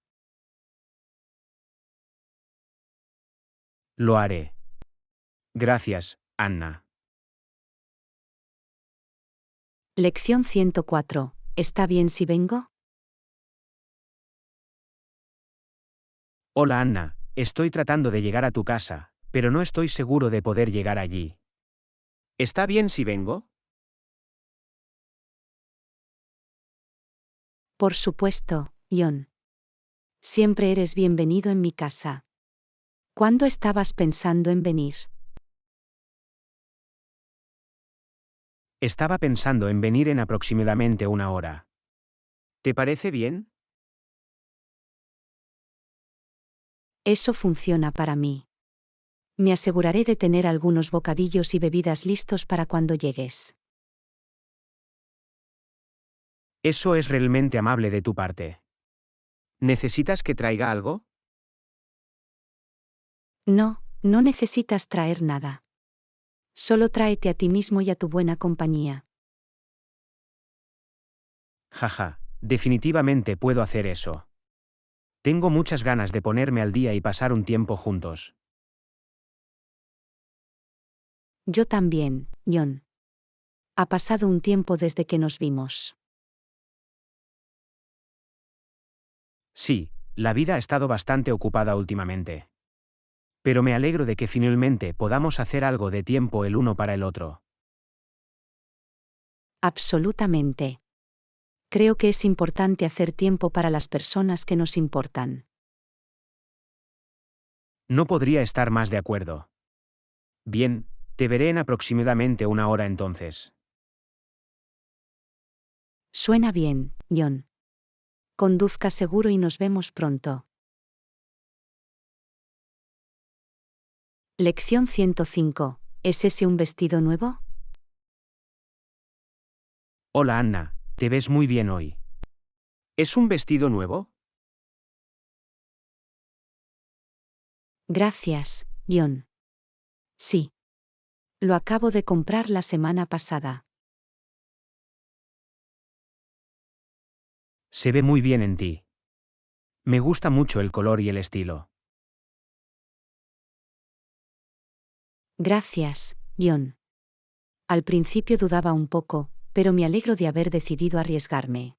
Lo haré. Gracias, Anna. Lección 104. ¿Está bien si vengo? Hola Anna, estoy tratando de llegar a tu casa, pero no estoy seguro de poder llegar allí. ¿Está bien si vengo? Por supuesto, John. Siempre eres bienvenido en mi casa. ¿Cuándo estabas pensando en venir? Estaba pensando en venir en aproximadamente una hora. ¿Te parece bien? Eso funciona para mí. Me aseguraré de tener algunos bocadillos y bebidas listos para cuando llegues. Eso es realmente amable de tu parte. ¿Necesitas que traiga algo? No, no necesitas traer nada. Solo tráete a ti mismo y a tu buena compañía. Jaja, definitivamente puedo hacer eso. Tengo muchas ganas de ponerme al día y pasar un tiempo juntos. Yo también, John. Ha pasado un tiempo desde que nos vimos. Sí, la vida ha estado bastante ocupada últimamente. Pero me alegro de que finalmente podamos hacer algo de tiempo el uno para el otro. Absolutamente. Creo que es importante hacer tiempo para las personas que nos importan. No podría estar más de acuerdo. Bien, te veré en aproximadamente una hora entonces. Suena bien, John. Conduzca seguro y nos vemos pronto. Lección 105. ¿Es ese un vestido nuevo? Hola Anna, te ves muy bien hoy. ¿Es un vestido nuevo? Gracias, John. Sí. Lo acabo de comprar la semana pasada. Se ve muy bien en ti. Me gusta mucho el color y el estilo. Gracias, John. Al principio dudaba un poco, pero me alegro de haber decidido arriesgarme.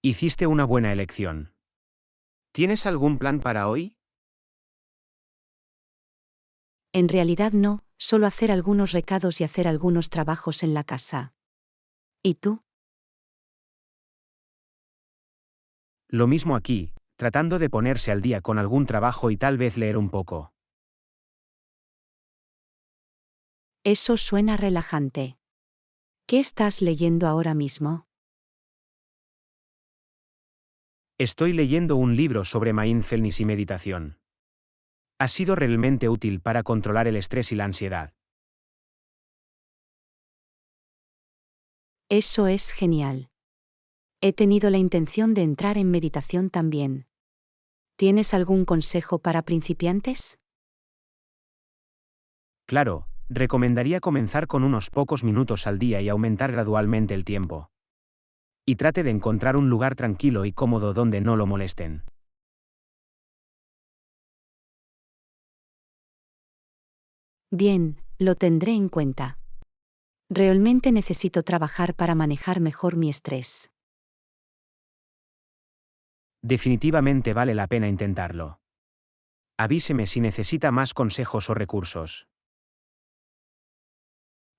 Hiciste una buena elección. ¿Tienes algún plan para hoy? En realidad no, solo hacer algunos recados y hacer algunos trabajos en la casa. ¿Y tú? Lo mismo aquí, tratando de ponerse al día con algún trabajo y tal vez leer un poco. Eso suena relajante. ¿Qué estás leyendo ahora mismo? Estoy leyendo un libro sobre mindfulness y meditación. Ha sido realmente útil para controlar el estrés y la ansiedad. Eso es genial. He tenido la intención de entrar en meditación también. ¿Tienes algún consejo para principiantes? Claro, recomendaría comenzar con unos pocos minutos al día y aumentar gradualmente el tiempo. Y trate de encontrar un lugar tranquilo y cómodo donde no lo molesten. Bien, lo tendré en cuenta. Realmente necesito trabajar para manejar mejor mi estrés. Definitivamente vale la pena intentarlo. Avíseme si necesita más consejos o recursos.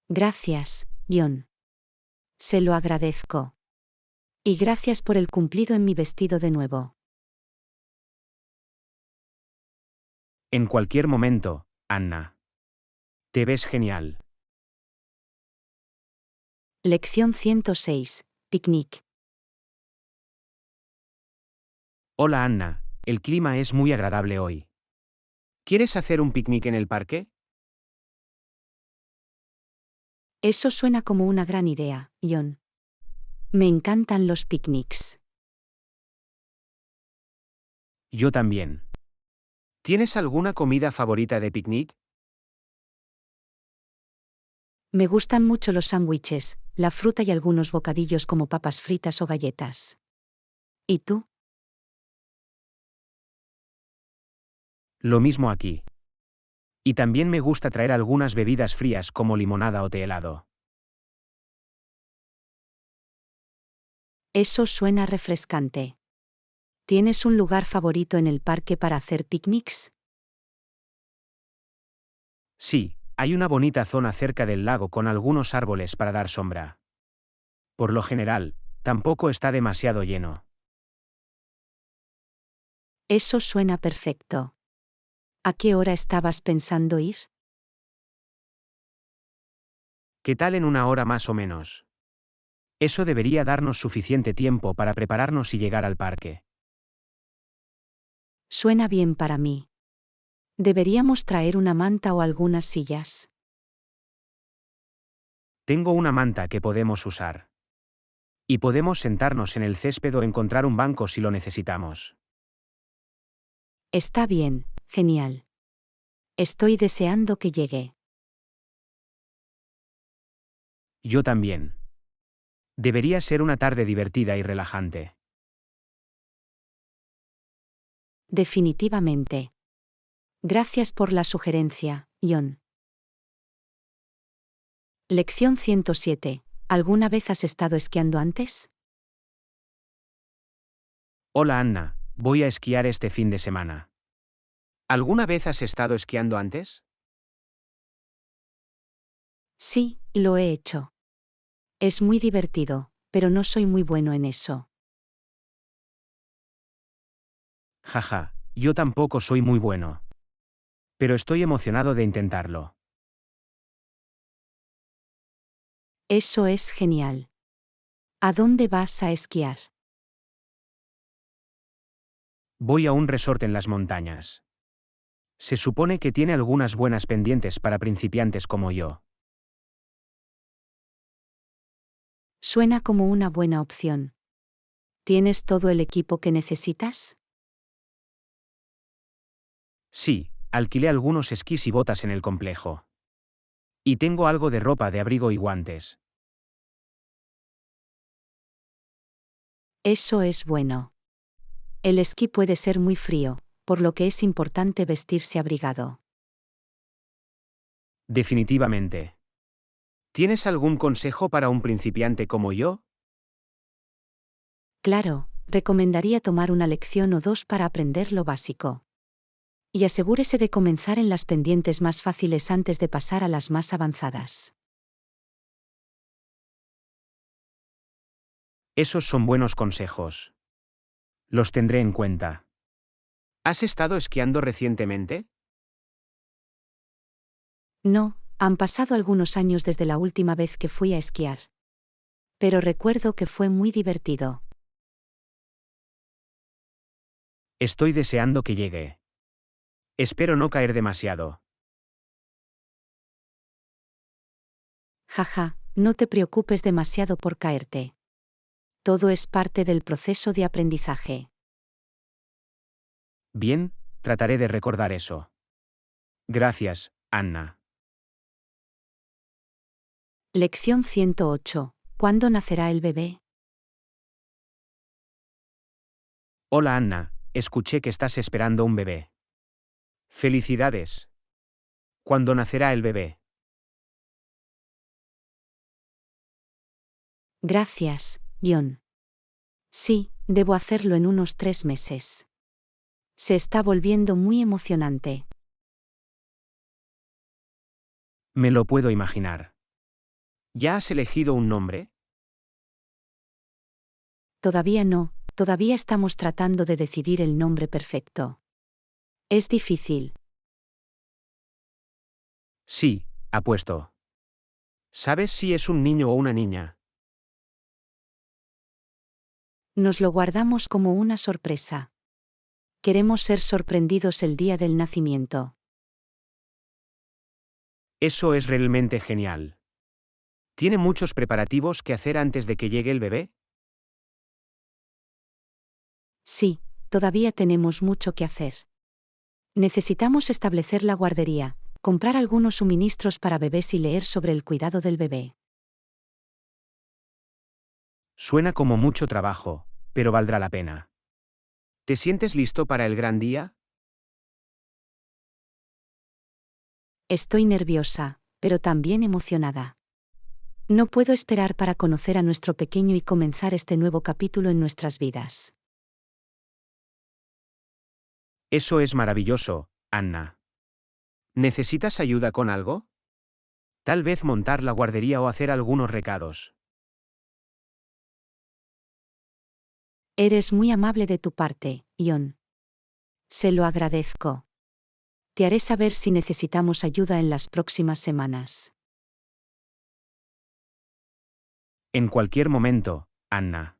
Gracias, John. Se lo agradezco. Y gracias por el cumplido en mi vestido de nuevo. En cualquier momento, Anna. Te ves genial. Lección 106. Picnic. Hola Anna, el clima es muy agradable hoy. ¿Quieres hacer un picnic en el parque? Eso suena como una gran idea, John. Me encantan los picnics. Yo también. ¿Tienes alguna comida favorita de picnic? Me gustan mucho los sándwiches, la fruta y algunos bocadillos como papas fritas o galletas. ¿Y tú? Lo mismo aquí. Y también me gusta traer algunas bebidas frías como limonada o té helado. Eso suena refrescante. ¿Tienes un lugar favorito en el parque para hacer picnics? Sí, hay una bonita zona cerca del lago con algunos árboles para dar sombra. Por lo general, tampoco está demasiado lleno. Eso suena perfecto. ¿A qué hora estabas pensando ir? ¿Qué tal en una hora más o menos? Eso debería darnos suficiente tiempo para prepararnos y llegar al parque. Suena bien para mí. Deberíamos traer una manta o algunas sillas. Tengo una manta que podemos usar. Y podemos sentarnos en el césped o encontrar un banco si lo necesitamos. Está bien, genial. Estoy deseando que llegue. Yo también. Debería ser una tarde divertida y relajante. Definitivamente. Gracias por la sugerencia, John. Lección 107. ¿Alguna vez has estado esquiando antes? Hola Anna, voy a esquiar este fin de semana. ¿Alguna vez has estado esquiando antes? Sí, lo he hecho. Es muy divertido, pero no soy muy bueno en eso. Jaja, yo tampoco soy muy bueno. Pero estoy emocionado de intentarlo. Eso es genial. ¿A dónde vas a esquiar? Voy a un resort en las montañas. Se supone que tiene algunas buenas pendientes para principiantes como yo. Suena como una buena opción. ¿Tienes todo el equipo que necesitas? Sí, alquilé algunos esquís y botas en el complejo. Y tengo algo de ropa de abrigo y guantes. Eso es bueno. El esquí puede ser muy frío, por lo que es importante vestirse abrigado. Definitivamente. ¿Tienes algún consejo para un principiante como yo? Claro, recomendaría tomar una lección o dos para aprender lo básico. Y asegúrese de comenzar en las pendientes más fáciles antes de pasar a las más avanzadas. Esos son buenos consejos. Los tendré en cuenta. ¿Has estado esquiando recientemente? No, han pasado algunos años desde la última vez que fui a esquiar. Pero recuerdo que fue muy divertido. Estoy deseando que llegue. Espero no caer demasiado. Jaja, no te preocupes demasiado por caerte. Todo es parte del proceso de aprendizaje. Bien, trataré de recordar eso. Gracias, Anna. Lección 108. ¿Cuándo nacerá el bebé? Hola Anna, escuché que estás esperando un bebé. Felicidades. ¿Cuándo nacerá el bebé? Gracias, John. Sí, debo hacerlo en unos 3 meses. Se está volviendo muy emocionante. Me lo puedo imaginar. ¿Ya has elegido un nombre? Todavía no, todavía estamos tratando de decidir el nombre perfecto. Es difícil. Sí, apuesto. ¿Sabes si es un niño o una niña? Nos lo guardamos como una sorpresa. Queremos ser sorprendidos el día del nacimiento. Eso es realmente genial. ¿Tiene muchos preparativos que hacer antes de que llegue el bebé? Sí, todavía tenemos mucho que hacer. Necesitamos establecer la guardería, comprar algunos suministros para bebés y leer sobre el cuidado del bebé. Suena como mucho trabajo, pero valdrá la pena. ¿Te sientes listo para el gran día? Estoy nerviosa, pero también emocionada. No puedo esperar para conocer a nuestro pequeño y comenzar este nuevo capítulo en nuestras vidas. Eso es maravilloso, Anna. ¿Necesitas ayuda con algo? Tal vez montar la guardería o hacer algunos recados. Eres muy amable de tu parte, John. Se lo agradezco. Te haré saber si necesitamos ayuda en las próximas semanas. En cualquier momento, Anna.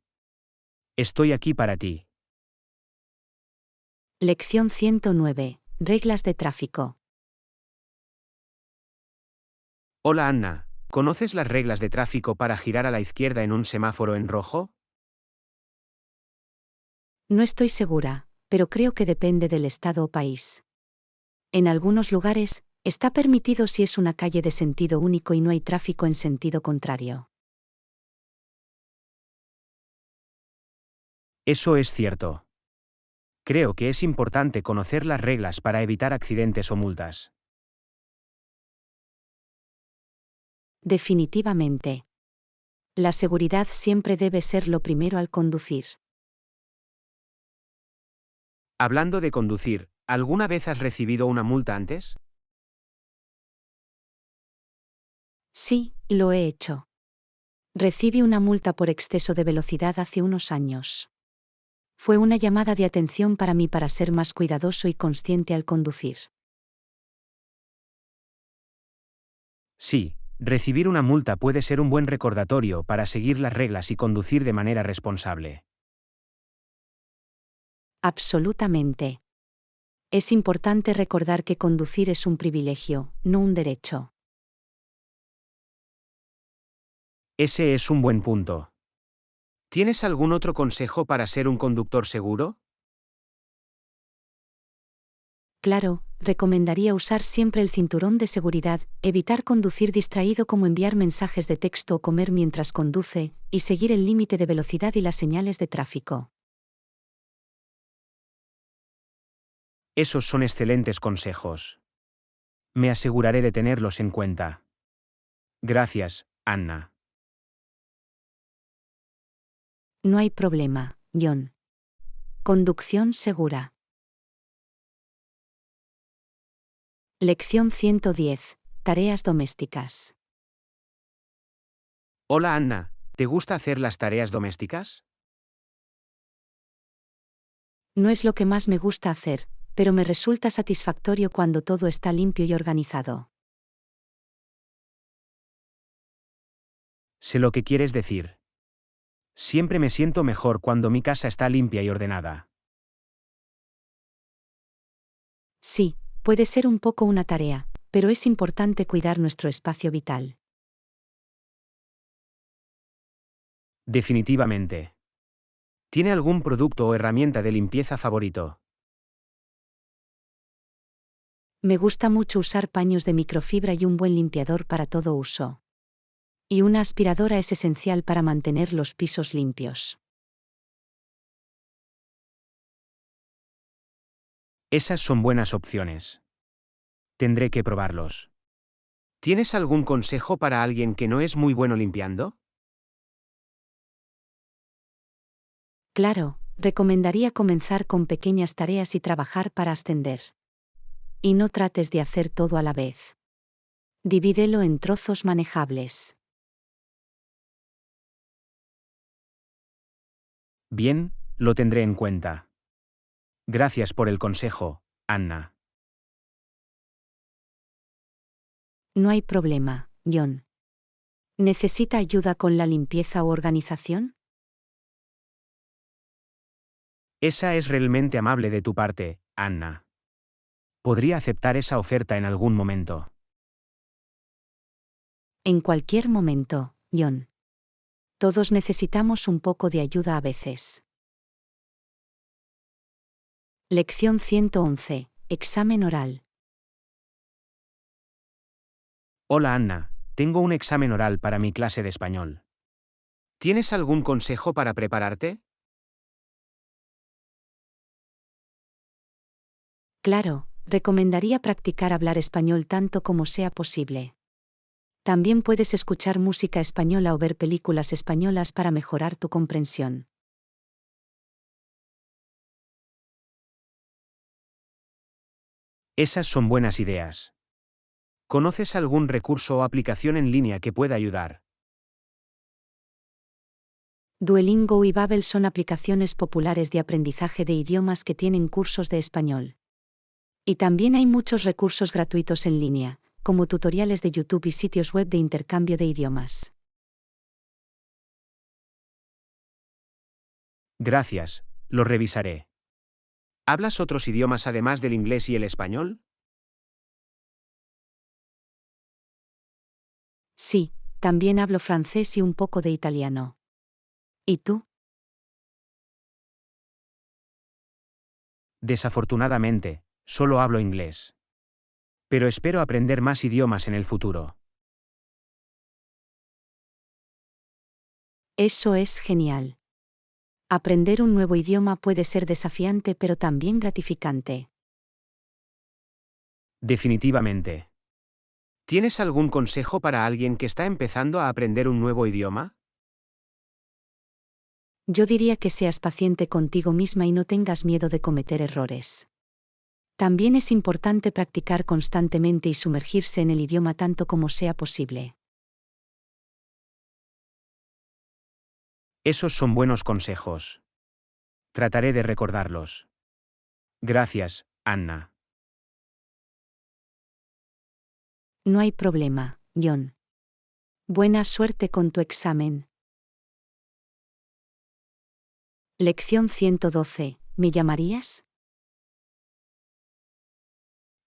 Estoy aquí para ti. Lección 109. Reglas de tráfico. Hola Anna, ¿conoces las reglas de tráfico para girar a la izquierda en un semáforo en rojo? No estoy segura, pero creo que depende del estado o país. En algunos lugares, está permitido si es una calle de sentido único y no hay tráfico en sentido contrario. Eso es cierto. Creo que es importante conocer las reglas para evitar accidentes o multas. Definitivamente. La seguridad siempre debe ser lo primero al conducir. Hablando de conducir, ¿alguna vez has recibido una multa antes? Sí, lo he hecho. Recibí una multa por exceso de velocidad hace unos años. Fue una llamada de atención para mí para ser más cuidadoso y consciente al conducir. Sí, recibir una multa puede ser un buen recordatorio para seguir las reglas y conducir de manera responsable. Absolutamente. Es importante recordar que conducir es un privilegio, no un derecho. Ese es un buen punto. ¿Tienes algún otro consejo para ser un conductor seguro? Claro, recomendaría usar siempre el cinturón de seguridad, evitar conducir distraído como enviar mensajes de texto o comer mientras conduce, y seguir el límite de velocidad y las señales de tráfico. Esos son excelentes consejos. Me aseguraré de tenerlos en cuenta. Gracias, Anna. No hay problema, John. Conducción segura. Lección 110. Tareas domésticas. Hola Anna, ¿te gusta hacer las tareas domésticas? No es lo que más me gusta hacer, pero me resulta satisfactorio cuando todo está limpio y organizado. Sé lo que quieres decir. Siempre me siento mejor cuando mi casa está limpia y ordenada. Sí, puede ser un poco una tarea, pero es importante cuidar nuestro espacio vital. Definitivamente. ¿Tiene algún producto o herramienta de limpieza favorito? Me gusta mucho usar paños de microfibra y un buen limpiador para todo uso. Y una aspiradora es esencial para mantener los pisos limpios. Esas son buenas opciones. Tendré que probarlos. ¿Tienes algún consejo para alguien que no es muy bueno limpiando? Claro, recomendaría comenzar con pequeñas tareas y trabajar para ascender. Y no trates de hacer todo a la vez. Divídelo en trozos manejables. Bien, lo tendré en cuenta. Gracias por el consejo, Anna. No hay problema, John. ¿Necesita ayuda con la limpieza o organización? Esa es realmente amable de tu parte, Anna. Podría aceptar esa oferta en algún momento. En cualquier momento, John. Todos necesitamos un poco de ayuda a veces. Lección 111. Examen oral. Hola Anna, tengo un examen oral para mi clase de español. ¿Tienes algún consejo para prepararte? Claro, recomendaría practicar hablar español tanto como sea posible. También puedes escuchar música española o ver películas españolas para mejorar tu comprensión. Esas son buenas ideas. ¿Conoces algún recurso o aplicación en línea que pueda ayudar? Duolingo y Babbel son aplicaciones populares de aprendizaje de idiomas que tienen cursos de español. Y también hay muchos recursos gratuitos en línea, como tutoriales de YouTube y sitios web de intercambio de idiomas. Gracias, lo revisaré. ¿Hablas otros idiomas además del inglés y el español? Sí, también hablo francés y un poco de italiano. ¿Y tú? Desafortunadamente, solo hablo inglés. Pero espero aprender más idiomas en el futuro. Eso es genial. Aprender un nuevo idioma puede ser desafiante pero también gratificante. Definitivamente. ¿Tienes algún consejo para alguien que está empezando a aprender un nuevo idioma? Yo diría que seas paciente contigo misma y no tengas miedo de cometer errores. También es importante practicar constantemente y sumergirse en el idioma tanto como sea posible. Esos son buenos consejos. Trataré de recordarlos. Gracias, Anna. No hay problema, John. Buena suerte con tu examen. Lección 112. ¿Me llamarías?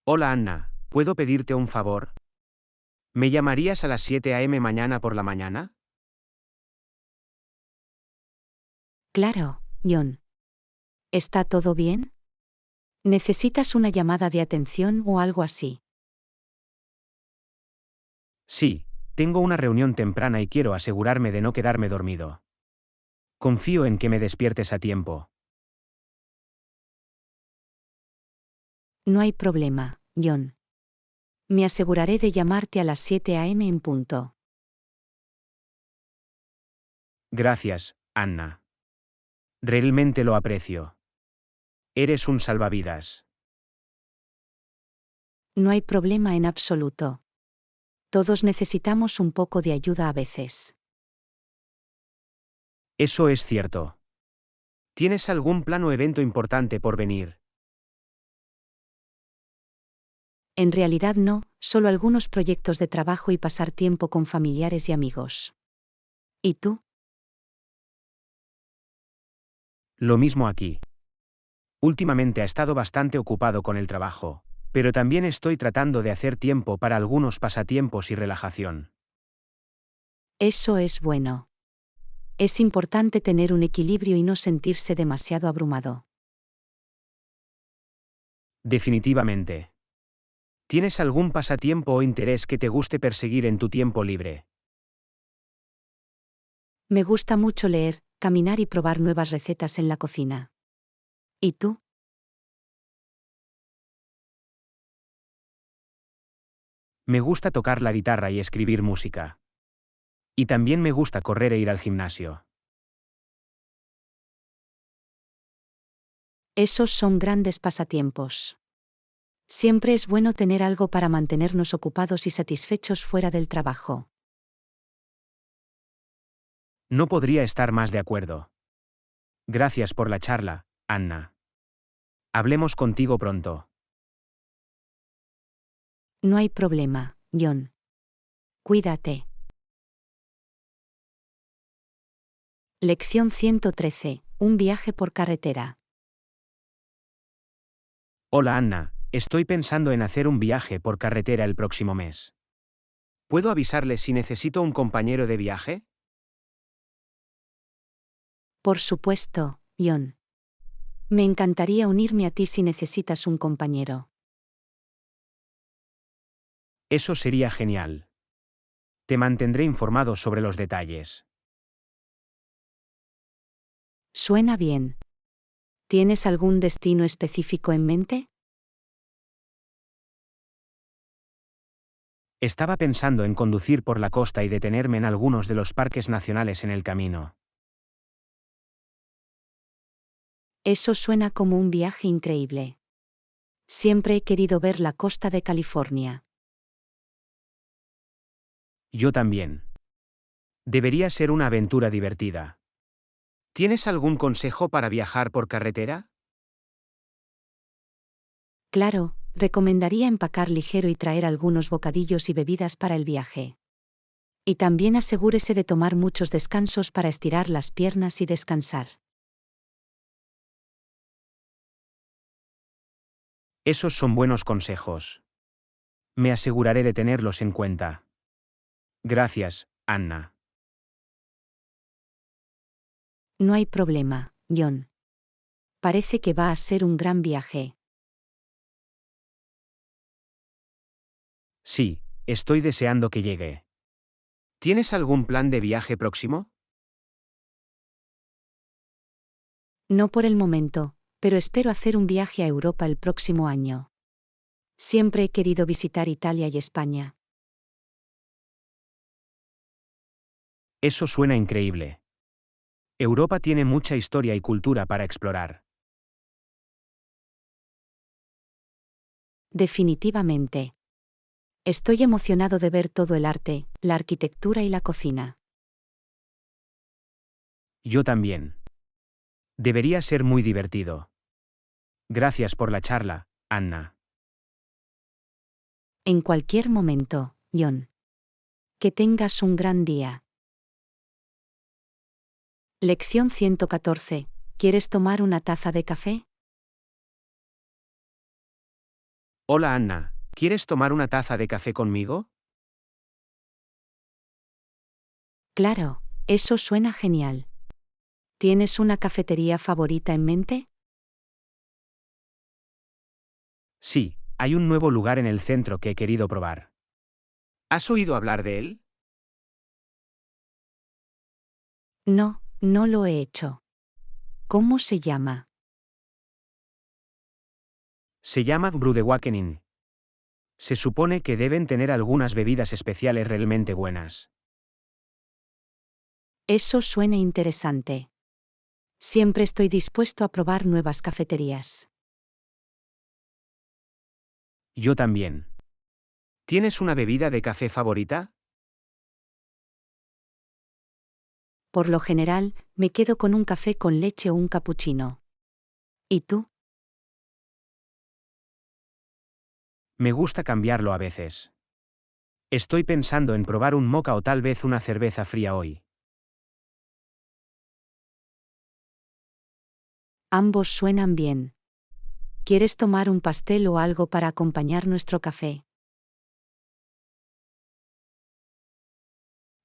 Hola Anna, ¿puedo pedirte un favor? ¿Me llamarías a las 7 a.m. mañana por la mañana? Claro, John. ¿Está todo bien? ¿Necesitas una llamada de atención o algo así? Sí, tengo una reunión temprana y quiero asegurarme de no quedarme dormido. Confío en que me despiertes a tiempo. No hay problema, John. Me aseguraré de llamarte a las 7 a.m. en punto. Gracias, Anna. Realmente lo aprecio. Eres un salvavidas. No hay problema en absoluto. Todos necesitamos un poco de ayuda a veces. Eso es cierto. ¿Tienes algún plan o evento importante por venir? En realidad no, solo algunos proyectos de trabajo y pasar tiempo con familiares y amigos. ¿Y tú? Lo mismo aquí. Últimamente ha estado bastante ocupado con el trabajo, pero también estoy tratando de hacer tiempo para algunos pasatiempos y relajación. Eso es bueno. Es importante tener un equilibrio y no sentirse demasiado abrumado. Definitivamente. ¿Tienes algún pasatiempo o interés que te guste perseguir en tu tiempo libre? Me gusta mucho leer, caminar y probar nuevas recetas en la cocina. ¿Y tú? Me gusta tocar la guitarra y escribir música. Y también me gusta correr e ir al gimnasio. Esos son grandes pasatiempos. Siempre es bueno tener algo para mantenernos ocupados y satisfechos fuera del trabajo. No podría estar más de acuerdo. Gracias por la charla, Anna. Hablemos contigo pronto. No hay problema, John. Cuídate. Lección 113. Un viaje por carretera. Hola Anna, estoy pensando en hacer un viaje por carretera el próximo mes. ¿Puedo avisarles si necesito un compañero de viaje? Por supuesto, John. Me encantaría unirme a ti si necesitas un compañero. Eso sería genial. Te mantendré informado sobre los detalles. Suena bien. ¿Tienes algún destino específico en mente? Estaba pensando en conducir por la costa y detenerme en algunos de los parques nacionales en el camino. Eso suena como un viaje increíble. Siempre he querido ver la costa de California. Yo también. Debería ser una aventura divertida. ¿Tienes algún consejo para viajar por carretera? Claro, recomendaría empacar ligero y traer algunos bocadillos y bebidas para el viaje. Y también asegúrese de tomar muchos descansos para estirar las piernas y descansar. Esos son buenos consejos. Me aseguraré de tenerlos en cuenta. Gracias, Anna. No hay problema, John. Parece que va a ser un gran viaje. Sí, estoy deseando que llegue. ¿Tienes algún plan de viaje próximo? No por el momento, pero espero hacer un viaje a Europa el próximo año. Siempre he querido visitar Italia y España. Eso suena increíble. Europa tiene mucha historia y cultura para explorar. Definitivamente. Estoy emocionado de ver todo el arte, la arquitectura y la cocina. Yo también. Debería ser muy divertido. Gracias por la charla, Anna. En cualquier momento, John. Que tengas un gran día. Lección 114. ¿Quieres tomar una taza de café? Hola Anna, ¿quieres tomar una taza de café conmigo? Claro, eso suena genial. ¿Tienes una cafetería favorita en mente? Sí, hay un nuevo lugar en el centro que he querido probar. ¿Has oído hablar de él? No, no lo he hecho. ¿Cómo se llama? Se llama Brewdewakenen. Se supone que deben tener algunas bebidas especiales realmente buenas. Eso suena interesante. Siempre estoy dispuesto a probar nuevas cafeterías. Yo también. ¿Tienes una bebida de café favorita? Por lo general, me quedo con un café con leche o un cappuccino. ¿Y tú? Me gusta cambiarlo a veces. Estoy pensando en probar un mocha o tal vez una cerveza fría hoy. Ambos suenan bien. ¿Quieres tomar un pastel o algo para acompañar nuestro café?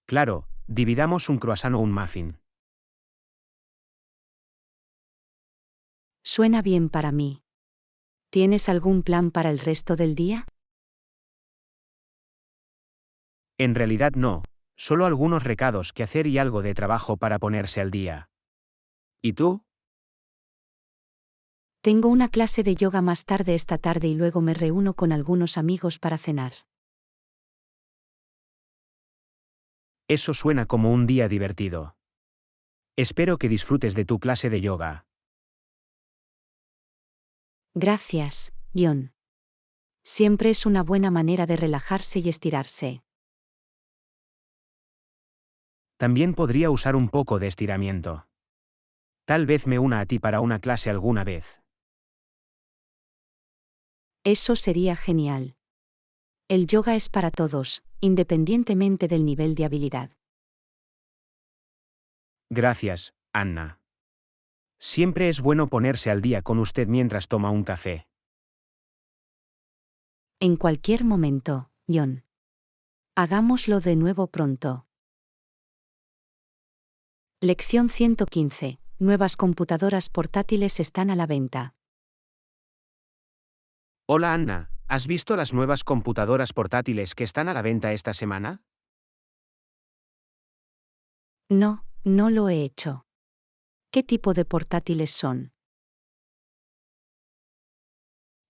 Claro, dividamos un croissant o un muffin. Suena bien para mí. ¿Tienes algún plan para el resto del día? En realidad no, solo algunos recados que hacer y algo de trabajo para ponerse al día. ¿Y tú? Tengo una clase de yoga más tarde esta tarde y luego me reúno con algunos amigos para cenar. Eso suena como un día divertido. Espero que disfrutes de tu clase de yoga. Gracias, John. Siempre es una buena manera de relajarse y estirarse. También podría usar un poco de estiramiento. Tal vez me una a ti para una clase alguna vez. Eso sería genial. El yoga es para todos, independientemente del nivel de habilidad. Gracias, Anna. Siempre es bueno ponerse al día con usted mientras toma un café. En cualquier momento, John. Hagámoslo de nuevo pronto. Lección 115. Nuevas computadoras portátiles están a la venta. Hola Anna, ¿has visto las nuevas computadoras portátiles que están a la venta esta semana? No, no lo he hecho. ¿Qué tipo de portátiles son?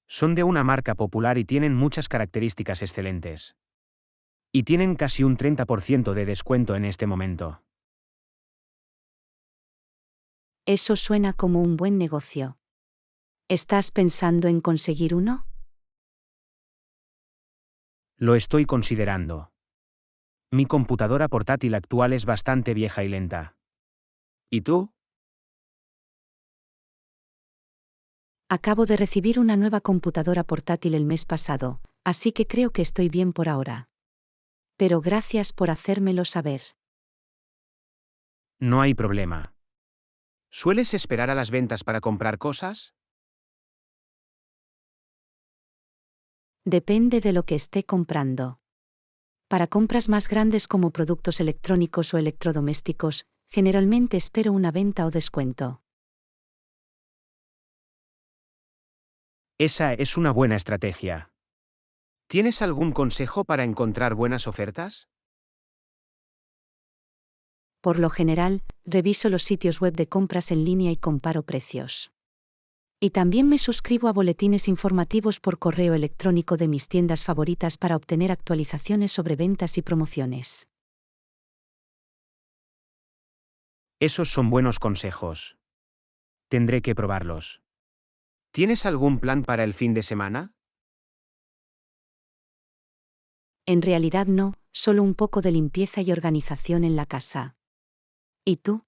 Son de una marca popular y tienen muchas características excelentes. Y tienen casi un 30% de descuento en este momento. Eso suena como un buen negocio. ¿Estás pensando en conseguir uno? Lo estoy considerando. Mi computadora portátil actual es bastante vieja y lenta. ¿Y tú? Acabo de recibir una nueva computadora portátil el mes pasado, así que creo que estoy bien por ahora. Pero gracias por hacérmelo saber. No hay problema. ¿Sueles esperar a las ventas para comprar cosas? Depende de lo que esté comprando. Para compras más grandes como productos electrónicos o electrodomésticos, generalmente espero una venta o descuento. Esa es una buena estrategia. ¿Tienes algún consejo para encontrar buenas ofertas? Por lo general, reviso los sitios web de compras en línea y comparo precios. Y también me suscribo a boletines informativos por correo electrónico de mis tiendas favoritas para obtener actualizaciones sobre ventas y promociones. Esos son buenos consejos. Tendré que probarlos. ¿Tienes algún plan para el fin de semana? En realidad no, solo un poco de limpieza y organización en la casa. ¿Y tú?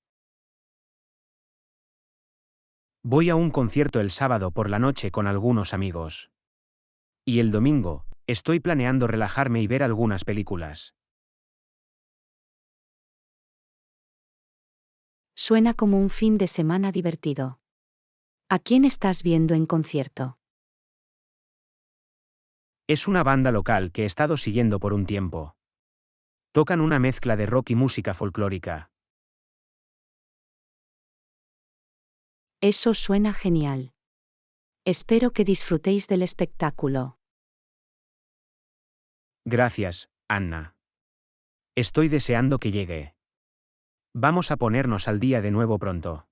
Voy a un concierto el sábado por la noche con algunos amigos. Y el domingo, estoy planeando relajarme y ver algunas películas. Suena como un fin de semana divertido. ¿A quién estás viendo en concierto? Es una banda local que he estado siguiendo por un tiempo. Tocan una mezcla de rock y música folclórica. Eso suena genial. Espero que disfrutéis del espectáculo. Gracias, Anna. Estoy deseando que llegue. Vamos a ponernos al día de nuevo pronto.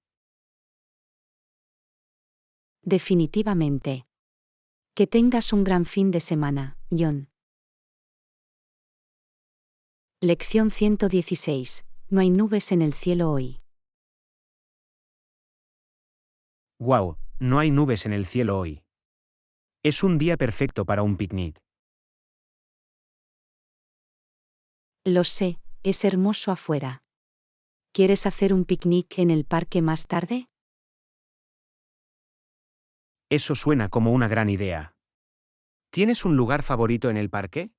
Definitivamente. Que tengas un gran fin de semana, John. Lección 116. No hay nubes en el cielo hoy. Wow, no hay nubes en el cielo hoy. Es un día perfecto para un picnic. Lo sé, es hermoso afuera. ¿Quieres hacer un picnic en el parque más tarde? Eso suena como una gran idea. ¿Tienes un lugar favorito en el parque?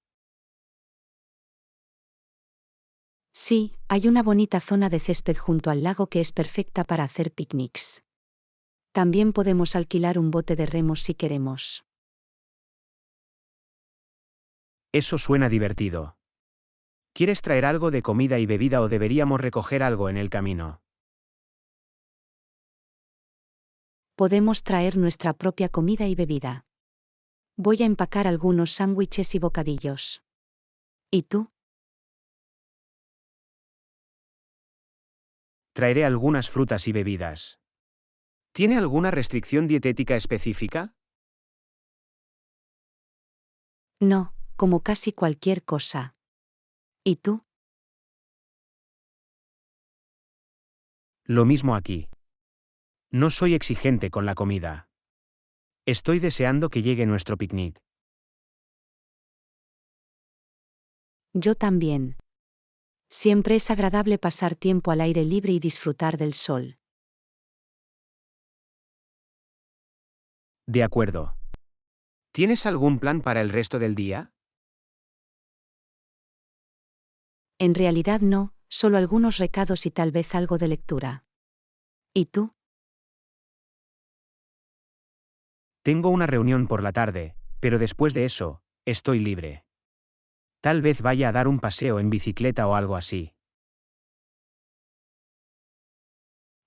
Sí, hay una bonita zona de césped junto al lago que es perfecta para hacer picnics. También podemos alquilar un bote de remos si queremos. Eso suena divertido. ¿Quieres traer algo de comida y bebida o deberíamos recoger algo en el camino? Podemos traer nuestra propia comida y bebida. Voy a empacar algunos sándwiches y bocadillos. ¿Y tú? Traeré algunas frutas y bebidas. ¿Tiene alguna restricción dietética específica? No, como casi cualquier cosa. ¿Y tú? Lo mismo aquí. No soy exigente con la comida. Estoy deseando que llegue nuestro picnic. Yo también. Siempre es agradable pasar tiempo al aire libre y disfrutar del sol. De acuerdo. ¿Tienes algún plan para el resto del día? En realidad no, solo algunos recados y tal vez algo de lectura. ¿Y tú? Tengo una reunión por la tarde, pero después de eso, estoy libre. Tal vez vaya a dar un paseo en bicicleta o algo así.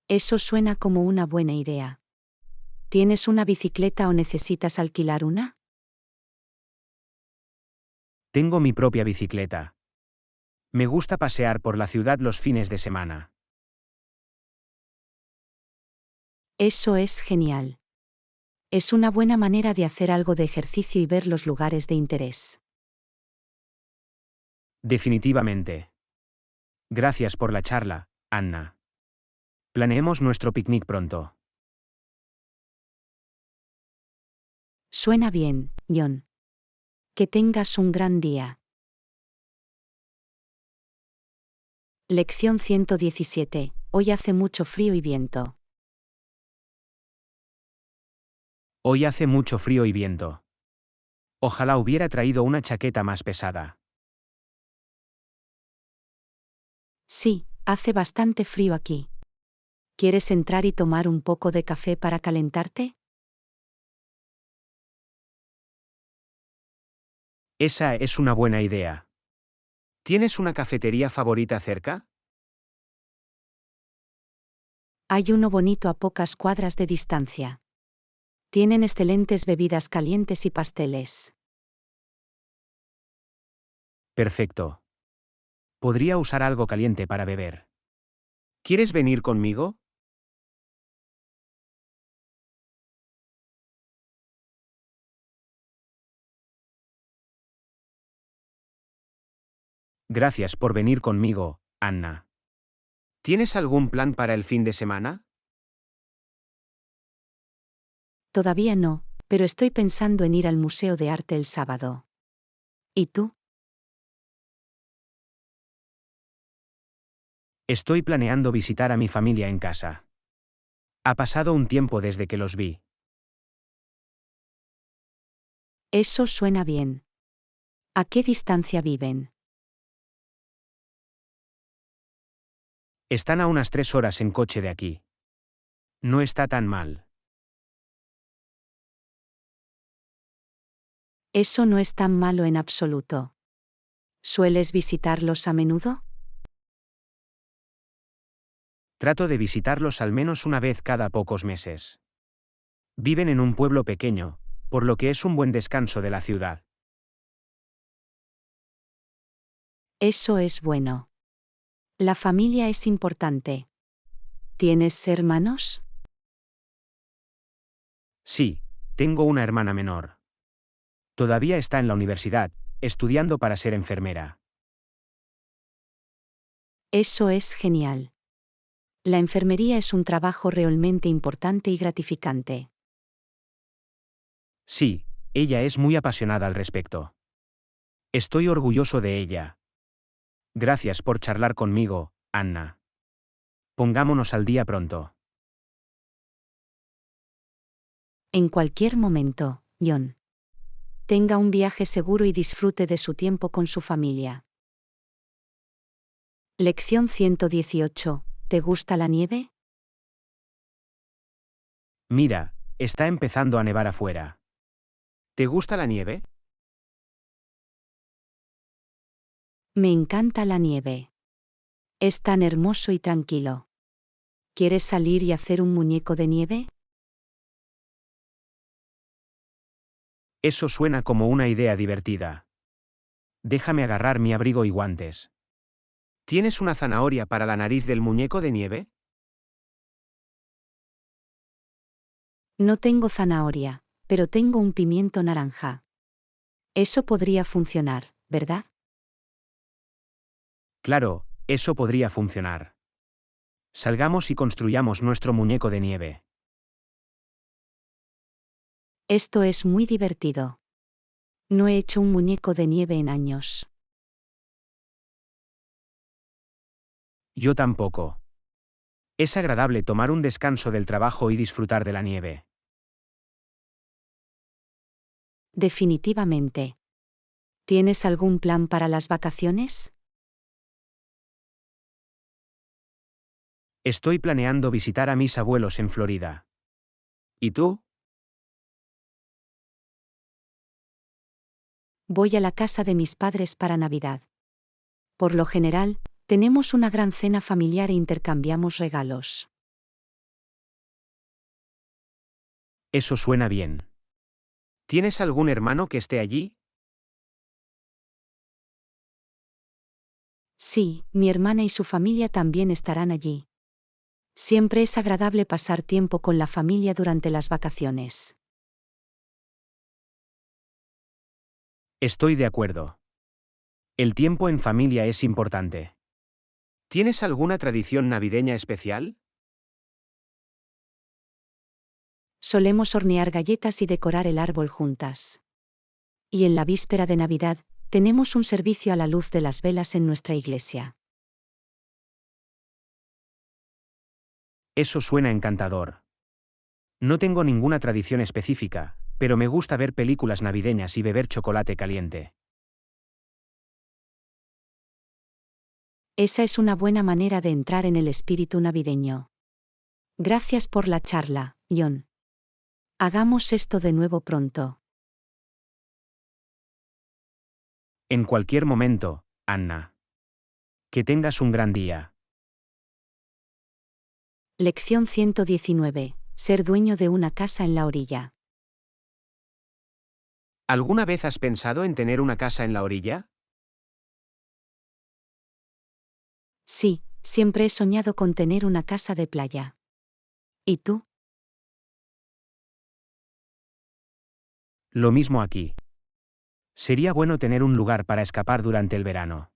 Eso suena como una buena idea. ¿Tienes una bicicleta o necesitas alquilar una? Tengo mi propia bicicleta. Me gusta pasear por la ciudad los fines de semana. Eso es genial. Es una buena manera de hacer algo de ejercicio y ver los lugares de interés. Definitivamente. Gracias por la charla, Anna. Planeemos nuestro picnic pronto. Suena bien, John. Que tengas un gran día. Lección 117. Hoy hace mucho frío y viento. Hoy hace mucho frío y viento. Ojalá hubiera traído una chaqueta más pesada. Sí, hace bastante frío aquí. ¿Quieres entrar y tomar un poco de café para calentarte? Esa es una buena idea. ¿Tienes una cafetería favorita cerca? Hay uno bonito a pocas cuadras de distancia. Tienen excelentes bebidas calientes y pasteles. Perfecto. Podría usar algo caliente para beber. ¿Quieres venir conmigo? Gracias por venir conmigo, Anna. ¿Tienes algún plan para el fin de semana? Todavía no, pero estoy pensando en ir al Museo de Arte el sábado. ¿Y tú? Estoy planeando visitar a mi familia en casa. Ha pasado un tiempo desde que los vi. Eso suena bien. ¿A qué distancia viven? Están a unas 3 horas en coche de aquí. No está tan mal. Eso no es tan malo en absoluto. ¿Sueles visitarlos a menudo? Trato de visitarlos al menos una vez cada pocos meses. Viven en un pueblo pequeño, por lo que es un buen descanso de la ciudad. Eso es bueno. La familia es importante. ¿Tienes hermanos? Sí, tengo una hermana menor. Todavía está en la universidad, estudiando para ser enfermera. Eso es genial. La enfermería es un trabajo realmente importante y gratificante. Sí, ella es muy apasionada al respecto. Estoy orgulloso de ella. Gracias por charlar conmigo, Anna. Pongámonos al día pronto. En cualquier momento, John. Tenga un viaje seguro y disfrute de su tiempo con su familia. Lección 118. ¿Te gusta la nieve? Mira, está empezando a nevar afuera. ¿Te gusta la nieve? Me encanta la nieve. Es tan hermoso y tranquilo. ¿Quieres salir y hacer un muñeco de nieve? Eso suena como una idea divertida. Déjame agarrar mi abrigo y guantes. ¿Tienes una zanahoria para la nariz del muñeco de nieve? No tengo zanahoria, pero tengo un pimiento naranja. Eso podría funcionar, ¿verdad? Claro, eso podría funcionar. Salgamos y construyamos nuestro muñeco de nieve. Esto es muy divertido. No he hecho un muñeco de nieve en años. Yo tampoco. Es agradable tomar un descanso del trabajo y disfrutar de la nieve. Definitivamente. ¿Tienes algún plan para las vacaciones? Estoy planeando visitar a mis abuelos en Florida. ¿Y tú? Voy a la casa de mis padres para Navidad. Por lo general, tenemos una gran cena familiar e intercambiamos regalos. Eso suena bien. ¿Tienes algún hermano que esté allí? Sí, mi hermana y su familia también estarán allí. Siempre es agradable pasar tiempo con la familia durante las vacaciones. Estoy de acuerdo. El tiempo en familia es importante. ¿Tienes alguna tradición navideña especial? Solemos hornear galletas y decorar el árbol juntas. Y en la víspera de Navidad, tenemos un servicio a la luz de las velas en nuestra iglesia. Eso suena encantador. No tengo ninguna tradición específica, pero me gusta ver películas navideñas y beber chocolate caliente. Esa es una buena manera de entrar en el espíritu navideño. Gracias por la charla, John. Hagamos esto de nuevo pronto. En cualquier momento, Anna. Que tengas un gran día. Lección 119. Ser dueño de una casa en la orilla. ¿Alguna vez has pensado en tener una casa en la orilla? Sí, siempre he soñado con tener una casa de playa. ¿Y tú? Lo mismo aquí. Sería bueno tener un lugar para escapar durante el verano.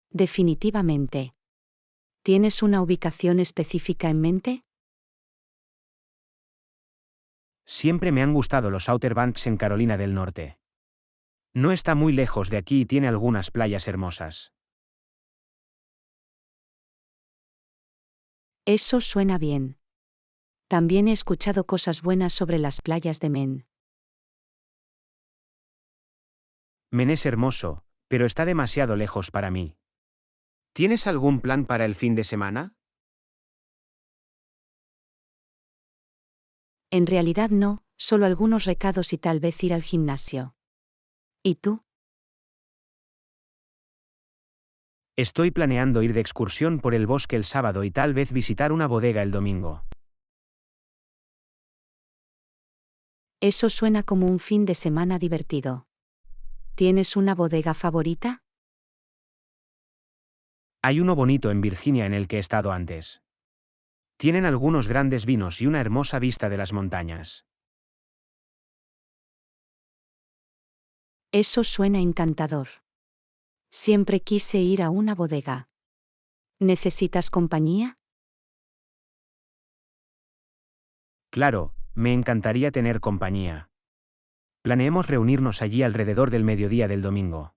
Definitivamente. ¿Tienes una ubicación específica en mente? Siempre me han gustado los Outer Banks en Carolina del Norte. No está muy lejos de aquí y tiene algunas playas hermosas. Eso suena bien. También he escuchado cosas buenas sobre las playas de Maine. Maine es hermoso, pero está demasiado lejos para mí. ¿Tienes algún plan para el fin de semana? En realidad no, solo algunos recados y tal vez ir al gimnasio. ¿Y tú? Estoy planeando ir de excursión por el bosque el sábado y tal vez visitar una bodega el domingo. Eso suena como un fin de semana divertido. ¿Tienes una bodega favorita? Hay uno bonito en Virginia en el que he estado antes. Tienen algunos grandes vinos y una hermosa vista de las montañas. Eso suena encantador. Siempre quise ir a una bodega. ¿Necesitas compañía? Claro, me encantaría tener compañía. Planeemos reunirnos allí alrededor del mediodía del domingo.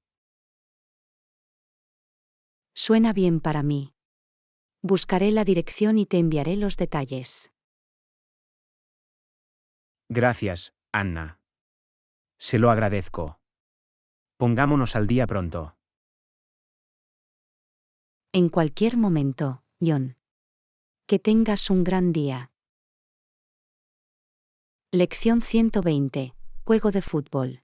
Suena bien para mí. Buscaré la dirección y te enviaré los detalles. Gracias, Anna. Se lo agradezco. Pongámonos al día pronto. En cualquier momento, John. Que tengas un gran día. Lección 120. Juego de fútbol.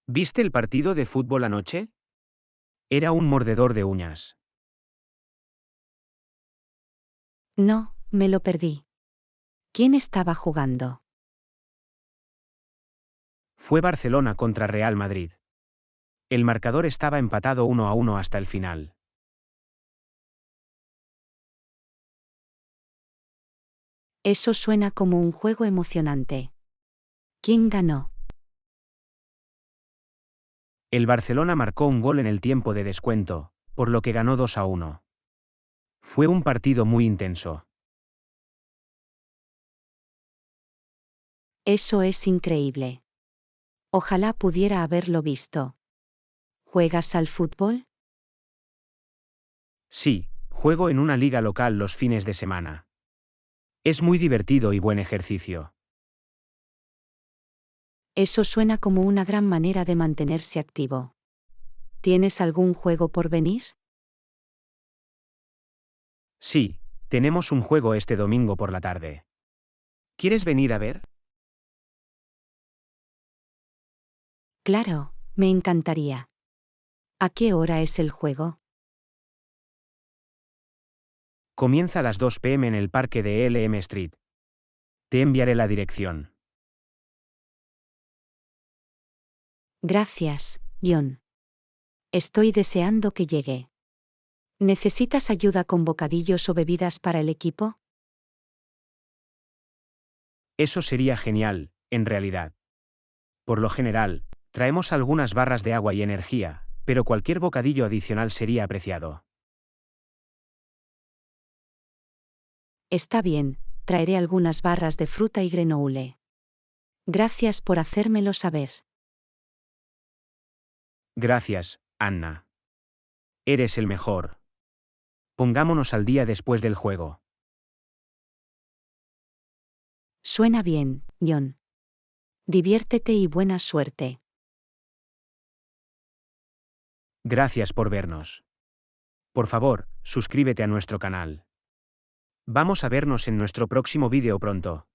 ¿Viste el partido de fútbol anoche? Era un mordedor de uñas. No, me lo perdí. ¿Quién estaba jugando? Fue Barcelona contra Real Madrid. El marcador estaba empatado 1-1 hasta el final. Eso suena como un juego emocionante. ¿Quién ganó? El Barcelona marcó un gol en el tiempo de descuento, por lo que ganó 2-1. Fue un partido muy intenso. Eso es increíble. Ojalá pudiera haberlo visto. ¿Juegas al fútbol? Sí, juego en una liga local los fines de semana. Es muy divertido y buen ejercicio. Eso suena como una gran manera de mantenerse activo. ¿Tienes algún juego por venir? Sí, tenemos un juego este domingo por la tarde. ¿Quieres venir a ver? Claro, me encantaría. ¿A qué hora es el juego? Comienza a las 2 p.m. en el parque de Elm Street. Te enviaré la dirección. Gracias, John. Estoy deseando que llegue. ¿Necesitas ayuda con bocadillos o bebidas para el equipo? Eso sería genial, en realidad. Por lo general, traemos algunas barras de agua y energía, pero cualquier bocadillo adicional sería apreciado. Está bien, traeré algunas barras de fruta y granoule. Gracias por hacérmelo saber. Gracias, Anna. Eres el mejor. Pongámonos al día después del juego. Suena bien, John. Diviértete y buena suerte. Gracias por vernos. Por favor, suscríbete a nuestro canal. Vamos a vernos en nuestro próximo vídeo pronto.